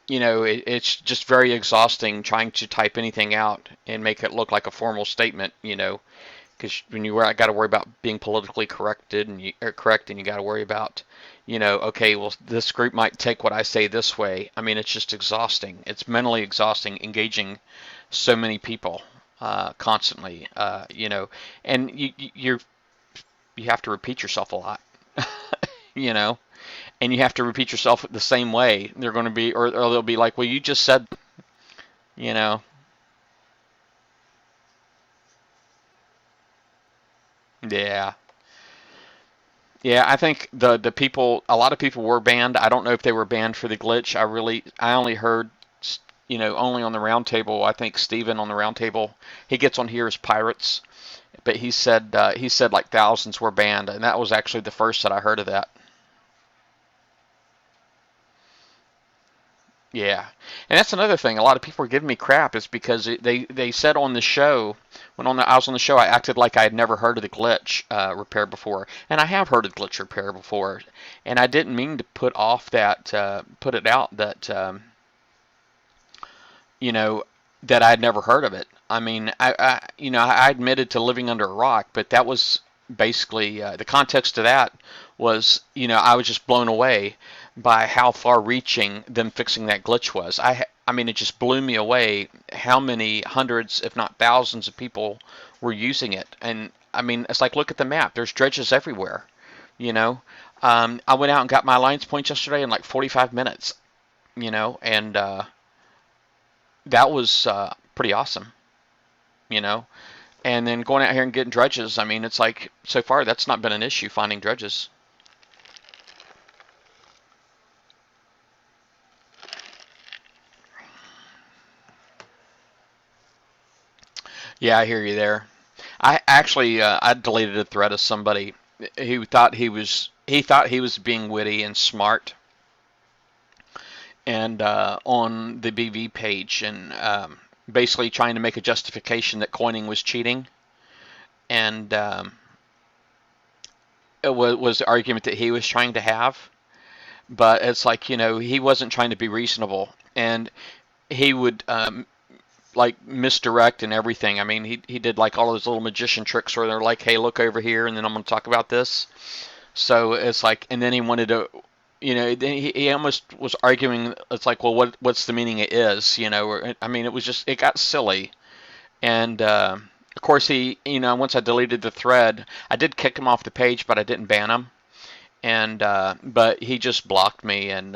it's just very exhausting trying to type anything out and make it look like a formal statement, because when you got to worry about being politically corrected and correct, and you got to worry about, okay, well, this group might take what I say this way. I mean, it's just exhausting. It's mentally exhausting engaging so many people constantly, and you have to repeat yourself a lot, you know, and you have to repeat yourself the same way. They're going to be, or they'll be like, well, you just said, you know, yeah. Yeah, I think the people, a lot of people were banned. I don't know if they were banned for the glitch. I only heard, only on the round table. I think Steven on the round table, he gets on here as pirates, but he said like thousands were banned, and that was actually the first that I heard of that. Yeah, and that's another thing. A lot of people are giving me crap is because they said on the show I was on the show, I acted like I had never heard of the glitch repair before, and I have heard of glitch repair before, and I didn't mean to put it out that you know that I'd never heard of it. I mean, I admitted to living under a rock, but that was basically the context of that was, I was just blown away by how far-reaching them fixing that glitch was. I mean, it just blew me away how many hundreds, if not thousands, of people were using it. And I mean, it's like, look at the map. There's dredges everywhere. You know, I went out and got my alliance points yesterday in like 45 minutes. And that was pretty awesome. You know, and then going out here and getting dredges. I mean, it's like so far that's not been an issue finding dredges. Yeah, I hear you there. I actually I deleted a thread of somebody who thought he was being witty and smart, and on the BV page, and basically trying to make a justification that coining was cheating, and it was the argument that he was trying to have. But it's like, he wasn't trying to be reasonable, and he would like misdirect and everything. I mean, he did like all those little magician tricks where they're like, hey, look over here, and then I'm going to talk about this. So it's like, and then he wanted to, then he almost was arguing. It's like, well, what's the meaning it is, Or, I mean, it got silly. And of course, once I deleted the thread, I did kick him off the page, but I didn't ban him. And but he just blocked me, and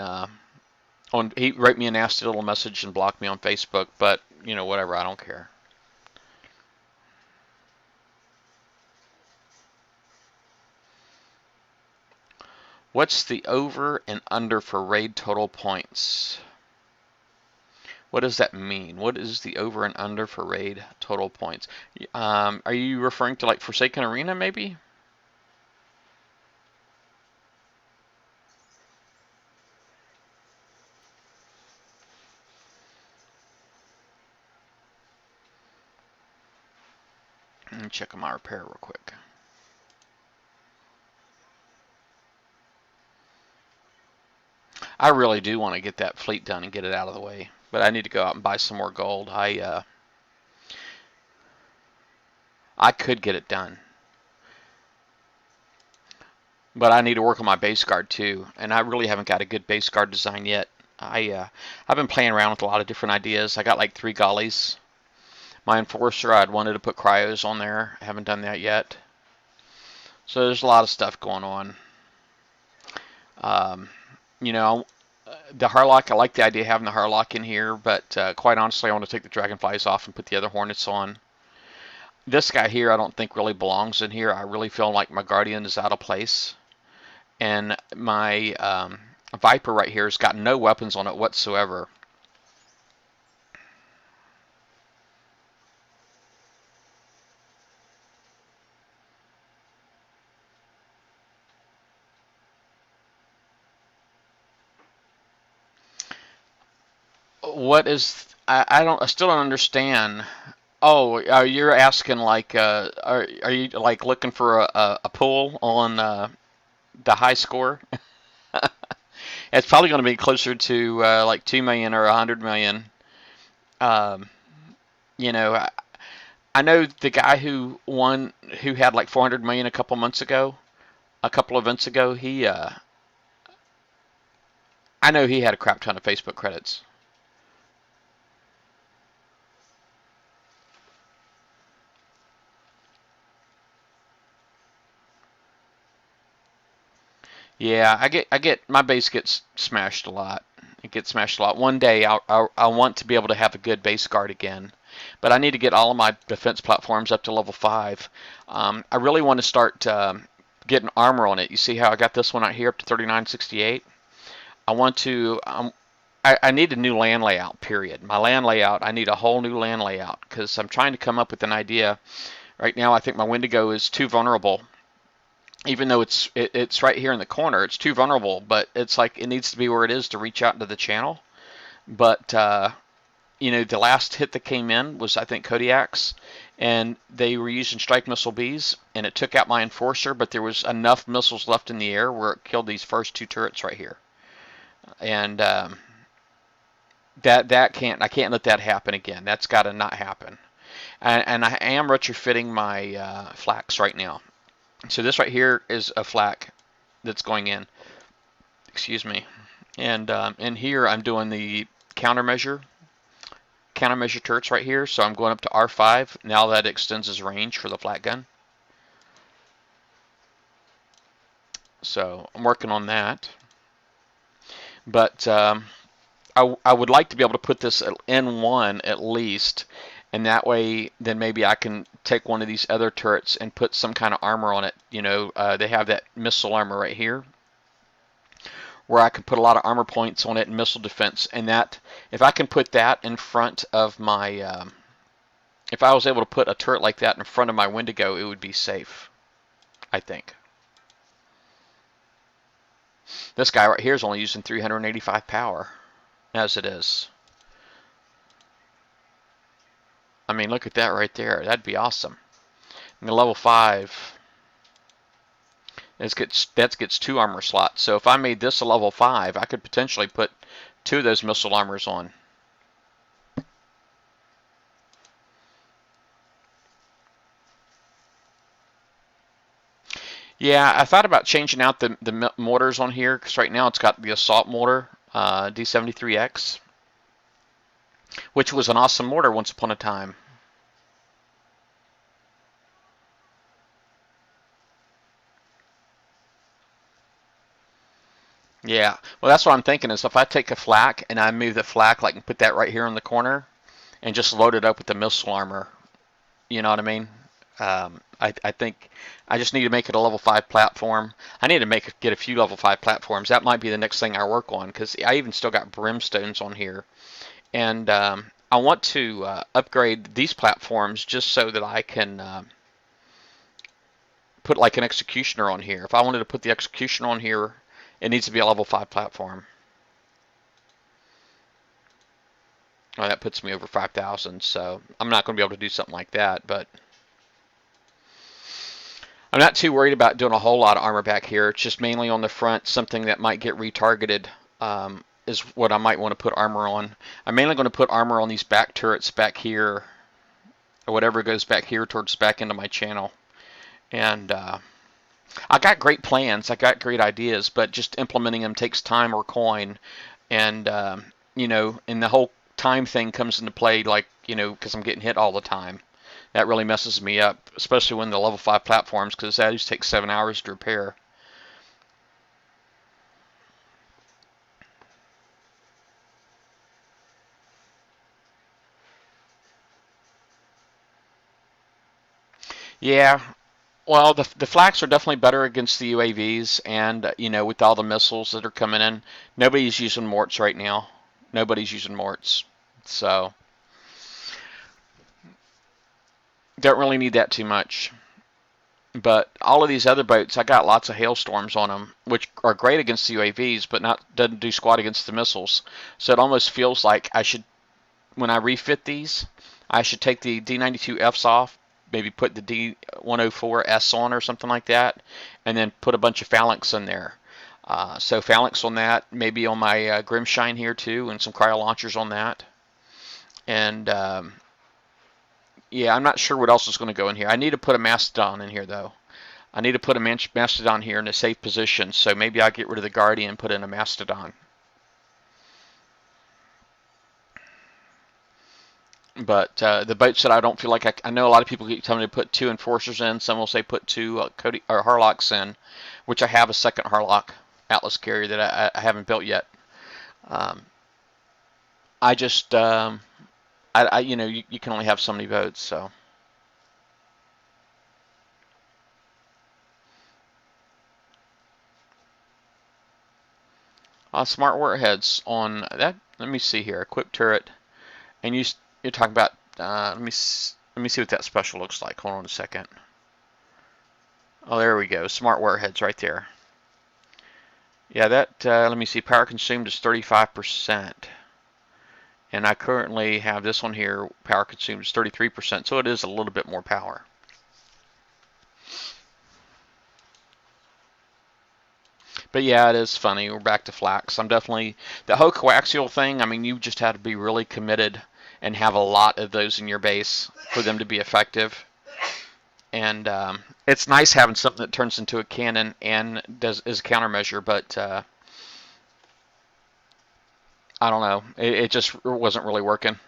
he wrote me a nasty little message and blocked me on Facebook. But whatever, I don't care. What's the over and under for raid total points? What does that mean? What is the over and under for raid total points? Are you referring to like Forsaken Arena, maybe? Let me check on my repair real quick. I really do want to get that fleet done and get it out of the way, but I need to go out and buy some more gold. I could get it done, but I need to work on my base guard too, and I really haven't got a good base guard design yet. I've been playing around with a lot of different ideas. I got like 3 gollies, My Enforcer, I'd wanted to put cryos on there. I haven't done that yet. So there's a lot of stuff going on. Um, you know, the Harlock, I like the idea of having the Harlock in here, but quite honestly, I want to take the Dragonflies off and put the other Hornets on. This guy here, I don't think really belongs in here. I really feel like my Guardian is out of place. And my Viper right here has got no weapons on it whatsoever. What is, I still don't understand. Oh, you're asking like, are you like looking for a pull on the high score? It's probably going to be closer to like 2 million or 100 million. Um, you know, I know the guy who won, who had like 400 million a couple months ago, a couple events ago. I know he had a crap ton of Facebook credits. Yeah, I get my base gets smashed a lot. It gets smashed a lot. One day I want to be able to have a good base guard again, but I need to get all of my defense platforms up to level 5. I really want to start getting armor on it. You see how I got this one out here up to 3968? I want to. I need a new land layout. Period. My land layout. I need a whole new land layout because I'm trying to come up with an idea. Right now, I think my Wendigo is too vulnerable, even though it's right here in the corner. It's too vulnerable, but it's like it needs to be where it is to reach out into the channel. But you know, the last hit that came in was I think Kodiak's, and they were using strike missile Bs, and it took out my Enforcer, but there was enough missiles left in the air where it killed these first 2 turrets right here. And I can't let that happen again. That's got to not happen. And I am retrofitting my flax right now. So this right here is a flak that's going in. Excuse me. And in here I'm doing the countermeasure turrets right here. So I'm going up to R5. Now that extends his range for the flat gun. So I'm working on that. But I would like to be able to put this in one at least, and that way then maybe I can take one of these other turrets and put some kind of armor on it. You know, they have that missile armor right here where I can put a lot of armor points on it and missile defense, and that if I can put that in front of my if I was able to put a turret like that in front of my Wendigo, it would be safe, I think. This guy right here is only using 385 power as it is. I mean, look at that right there. That'd be awesome. And the level 5, that gets 2 armor slots. So if I made this a level 5, I could potentially put 2 of those missile armors on. Yeah, I thought about changing out the mortars on here, because right now it's got the assault mortar, D73X, which was an awesome mortar once upon a time. Yeah, well that's what I'm thinking is if I take a flak and I move the flak like and put that right here in the corner and just load it up with the missile armor, you know what I mean? I think I just need to make it a level 5 platform. I need to get a few level 5 platforms. That might be the next thing I work on, because I even still got brimstones on here. And I want to upgrade these platforms just so that I can put like an executioner on here. If I wanted to put the executioner on here, it needs to be a level 5 platform. Well, that puts me over 5,000, so I'm not going to be able to do something like that, but I'm not too worried about doing a whole lot of armor back here. It's just mainly on the front, something that might get retargeted is what I might want to put armor on. I'm mainly going to put armor on these back turrets back here, or whatever goes back here towards back into my channel. And I got great plans, I got great ideas, but just implementing them takes time or coin. And you know, in the whole time thing comes into play, like, because I'm getting hit all the time. That really messes me up, especially when the level 5 platforms, because that used to take 7 hours to repair. Yeah, well, the flaks are definitely better against the UAVs, and with all the missiles that are coming in, nobody's using morts right now. Nobody's using morts, so don't really need that too much. But all of these other boats, I got lots of hailstorms on them, which are great against the UAVs, but not doesn't do squat against the missiles. So it almost feels like I should, when I refit these, I should take the D92Fs off, maybe put the D104S on or something like that, and then put a bunch of phalanx in there. So phalanx on that, maybe on my Grimshine here too, and some cryo launchers on that. And yeah, I'm not sure what else is going to go in here. I need to put a Mastodon in here though. I need to put a Mastodon here in a safe position, so maybe I'll get rid of the Guardian and put in a Mastodon. But the boats that I don't feel like I know a lot of people keep telling me to put 2 Enforcers in. Some will say put 2 Cody or Harlocks in, which I have a second Harlock Atlas carrier that I haven't built yet. Um, I just you can only have so many boats, so. Smart warheads on that. Let me see here. Equip turret, and you're talking about. Let me see what that special looks like. Hold on a second. Oh, there we go. Smart warheads right there. Yeah, that. Let me see. Power consumed is 35%, and I currently have this one here. Power consumed is 33%, so it is a little bit more power. But yeah, it is funny. We're back to flax. I'm definitely the whole coaxial thing. I mean, you just have to be really committed and have a lot of those in your base for them to be effective. And it's nice having something that turns into a cannon and is a countermeasure. But I don't know. It just wasn't really working.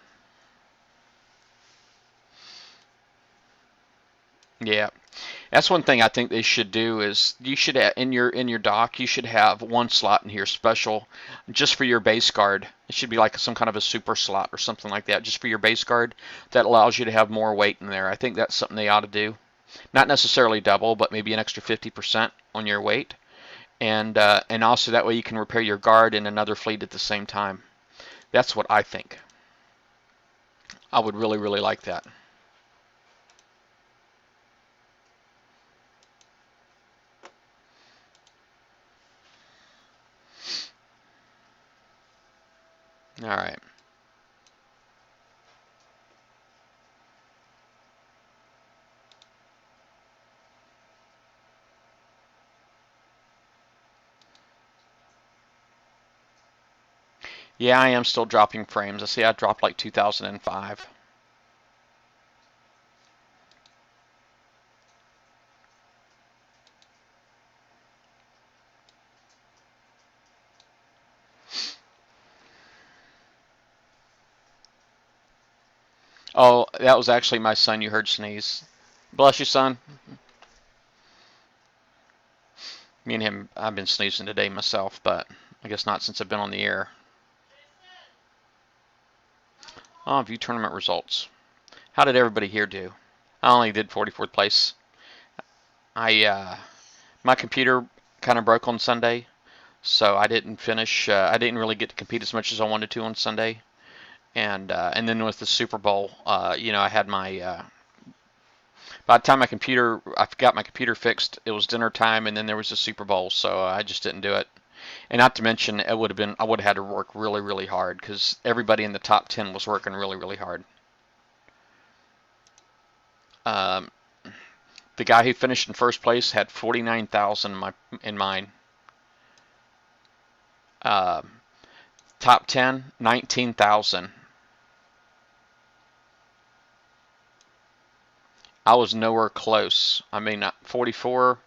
Yeah. That's one thing I think they should do is you should in your dock you should have one slot in here special just for your base guard. It should be like some kind of a super slot or something like that just for your base guard that allows you to have more weight in there. I think that's something they ought to do. Not necessarily double, but maybe an extra 50% on your weight, and also that way you can repair your guard in another fleet at the same time. That's what I think. I would really really like that. All right. Yeah, I am still dropping frames. I see I dropped like 2005. Oh, that was actually my son you heard sneeze. Bless you, son. Me and him, I've been sneezing today myself, but I guess not since I've been on the air. Oh, view tournament results. How did everybody here do? I only did 44th place. My computer kind of broke on Sunday, so I didn't finish. I didn't really get to compete as much as I wanted to on Sunday, and then with the Super Bowl, I had my. By the time I got my computer fixed, it was dinner time, and then there was the Super Bowl, so I just didn't do it. And not to mention, I would have had to work really, really hard because everybody in the top 10 was working really, really hard. Um, the guy who finished in first place had 49,000 in mine. Uh, Top 10, 19,000. I was nowhere close. I mean, 44.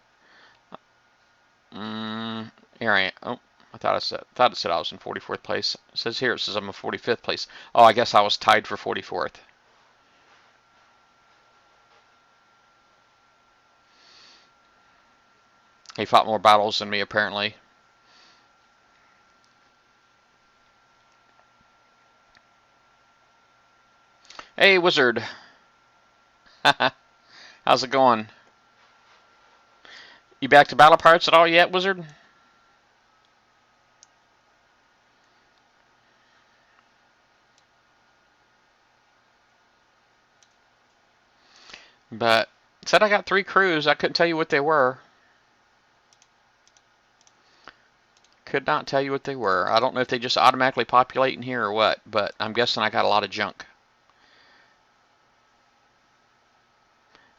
Here I am. Oh. I thought it said I was in 44th place. It says here, it says I'm in 45th place. Oh, I guess I was tied for 44th. He fought more battles than me, apparently. Hey, Wizard. How's it going? You back to Battle Pirates at all yet, Wizard? But it said I got 3 crews. I couldn't tell you what they were. Could not tell you what they were. I don't know if they just automatically populate in here or what, but I'm guessing I got a lot of junk.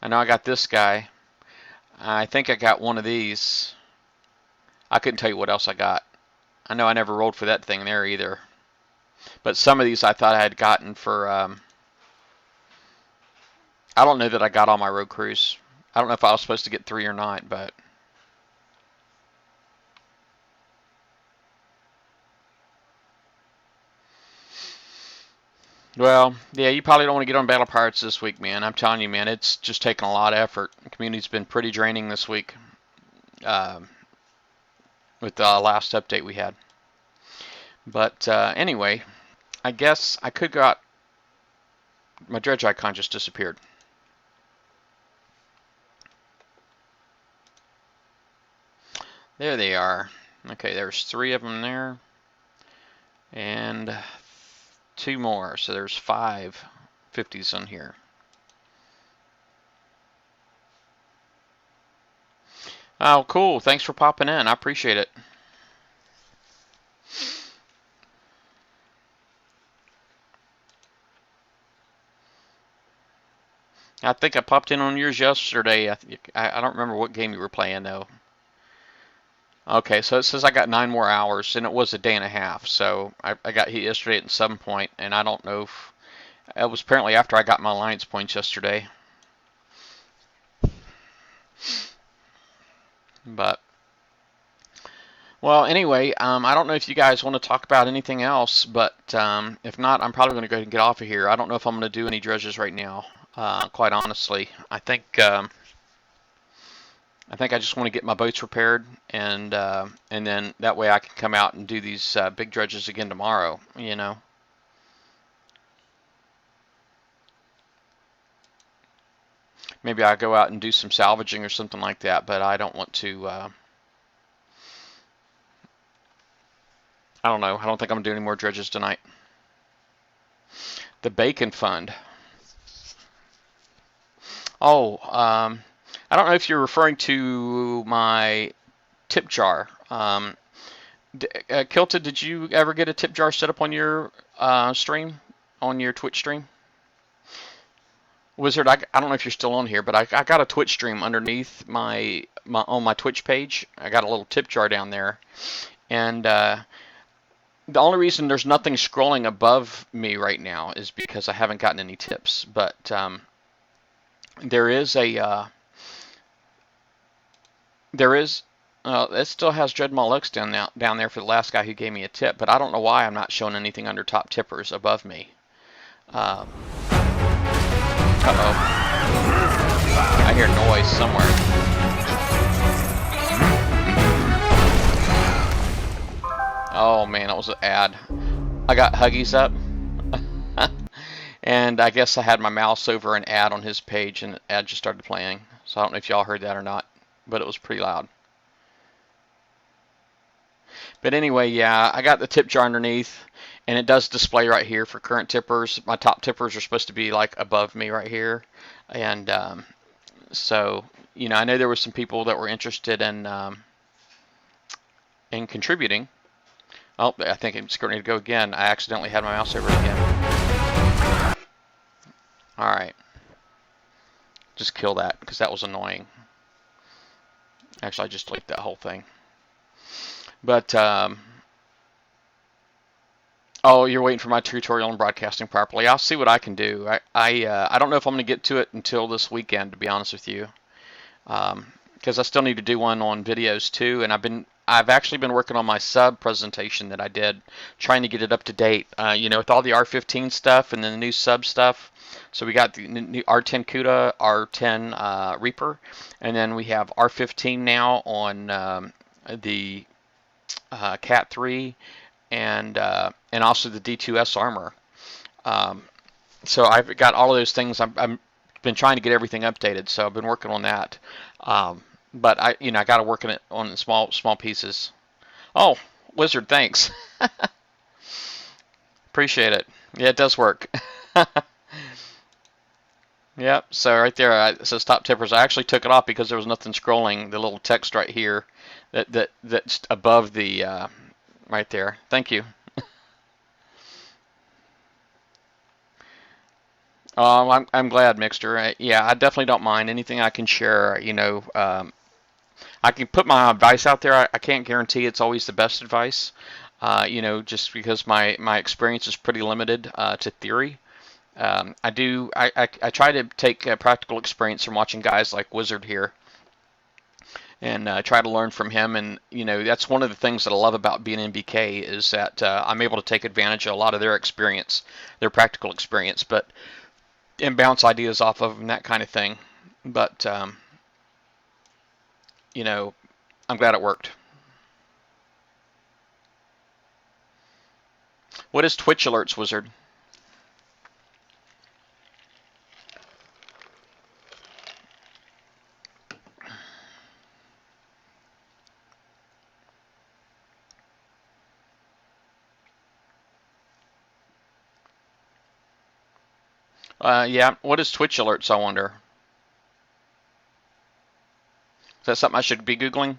I know I got this guy. I think I got one of these. I couldn't tell you what else I got. I know I never rolled for that thing there either. But some of these I thought I had gotten for... I don't know that I got all my road crews. I don't know if I was supposed to get 3 or not, but... Well, yeah, you probably don't want to get on Battle Pirates this week, man. I'm telling you, man, it's just taken a lot of effort. The community's been pretty draining this week with the last update we had. But anyway, I guess I could go out. My dredge icon just disappeared. There they are. Okay, there's 3 of them there. And 2 more, so there's 5 50s on here. Oh, cool. Thanks for popping in. I appreciate it. I think I popped in on yours yesterday. I don't remember what game you were playing, though. Okay, so it says I got 9 more hours, and it was a day and a half. So I got hit yesterday at some point, and I don't know if... It was apparently after I got my alliance points yesterday. But... Well, anyway, I don't know if you guys want to talk about anything else, but if not, I'm probably going to go ahead and get off of here. I don't know if I'm going to do any dredges right now, quite honestly. I think I just want to get my boats repaired, and then that way I can come out and do these big dredges again tomorrow, you know. Maybe I'll go out and do some salvaging or something like that, but I don't want to... I don't know. I don't think I'm going to do any more dredges tonight. The Bacon Fund. Oh, I don't know if you're referring to my tip jar. Kilted, did you ever get a tip jar set up on your stream, on your Twitch stream? Wizard, I don't know if you're still on here, but I got a Twitch stream underneath on my Twitch page. I got a little tip jar down there, and the only reason there's nothing scrolling above me right now is because I haven't gotten any tips. But there is a it still has Dreadmaw Lux down there for the last guy who gave me a tip, but I don't know why I'm not showing anything under top tippers above me. Uh-oh. I hear noise somewhere. Oh man, that was an ad. I got Huggies up. And I guess I had my mouse over an ad on his page and the ad just started playing. So I don't know if y'all heard that or not, but it was pretty loud. But anyway, yeah, I got the tip jar underneath, and it does display right here for current tippers. My top tippers are supposed to be like above me right here. And so, you know, I know there were some people that were interested in contributing. Oh, I think it's going to go again. I accidentally had my mouse over it again. Alright. Just kill that, because that was annoying. Actually, I just deleted that whole thing. But, oh, you're waiting for my tutorial on broadcasting properly. I'll see what I can do. I don't know if I'm going to get to it until this weekend, to be honest with you. Because I still need to do one on videos, too. And I've actually been working on my sub presentation that I did, trying to get it up to date. With all the R15 stuff and then the new sub stuff. So we got the new R10 CUDA, R10 Reaper, and then we have R15 now on the Cat 3 and also the D2S armor. Um, so I've got all of those things. I'm been trying to get everything updated, so I've been working on that. But I got to work on it on small pieces. Oh, Wizard, thanks. Appreciate it. Yeah, it does work. Yep. So right there, it says top tippers. I actually took it off because there was nothing scrolling. The little text right here, that's above the right there. Thank you. I'm glad, Mixter. Yeah, I definitely don't mind anything I can share. I can put my advice out there. I can't guarantee it's always the best advice. Just because my experience is pretty limited to theory. I try to take practical experience from watching guys like Wizard here, and try to learn from him. And that's one of the things that I love about being in BK is that I'm able to take advantage of a lot of their experience, their practical experience, and bounce ideas off of them, that kind of thing. But I'm glad it worked. What is Twitch alerts, Wizard? Yeah, what is Twitch alerts, I wonder? Is that something I should be Googling?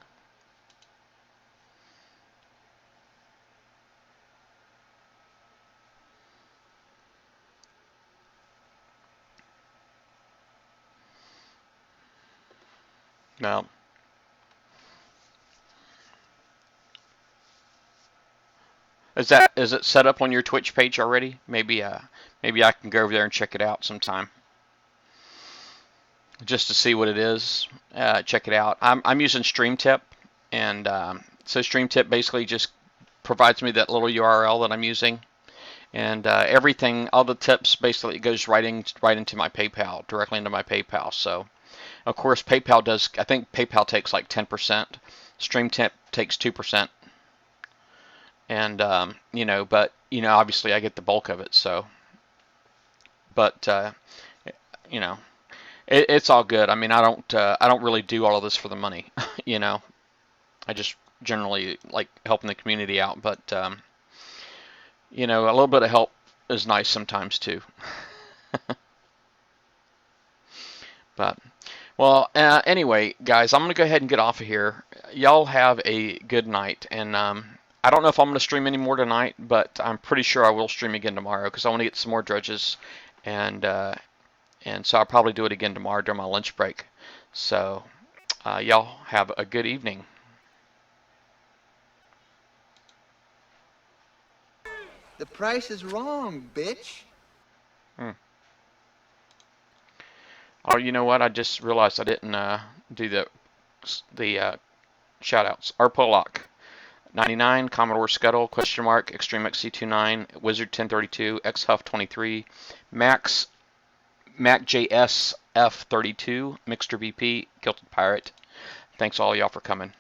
No. Is it set up on your Twitch page already? Maybe I can go over there and check it out sometime, just to see what it is. Check it out. I'm using StreamTip, and so StreamTip basically just provides me that little URL that I'm using, and everything, all the tips basically goes right into my PayPal, directly into my PayPal. So of course PayPal does. I think PayPal takes like 10%. StreamTip takes 2%. And but obviously I get the bulk of it. So, but you know, it's all good. I mean, I don't really do all of this for the money. I just generally like helping the community out. But a little bit of help is nice sometimes too. But well, anyway, guys, I'm gonna go ahead and get off of here. Y'all have a good night, and I don't know if I'm gonna stream any more tonight, but I'm pretty sure I will stream again tomorrow because I want to get some more dredges, and so I'll probably do it again tomorrow during my lunch break. So y'all have a good evening. The price is wrong, bitch. Hmm. Oh, you know what? I just realized I didn't do the shout outs. Arpolok 99, Commodore Scuttle, question mark, Extreme XC29, Wizard 1032, XHuff 23, Max, MacJS F32, Mixter BP, Kilted Pirate. Thanks all y'all for coming.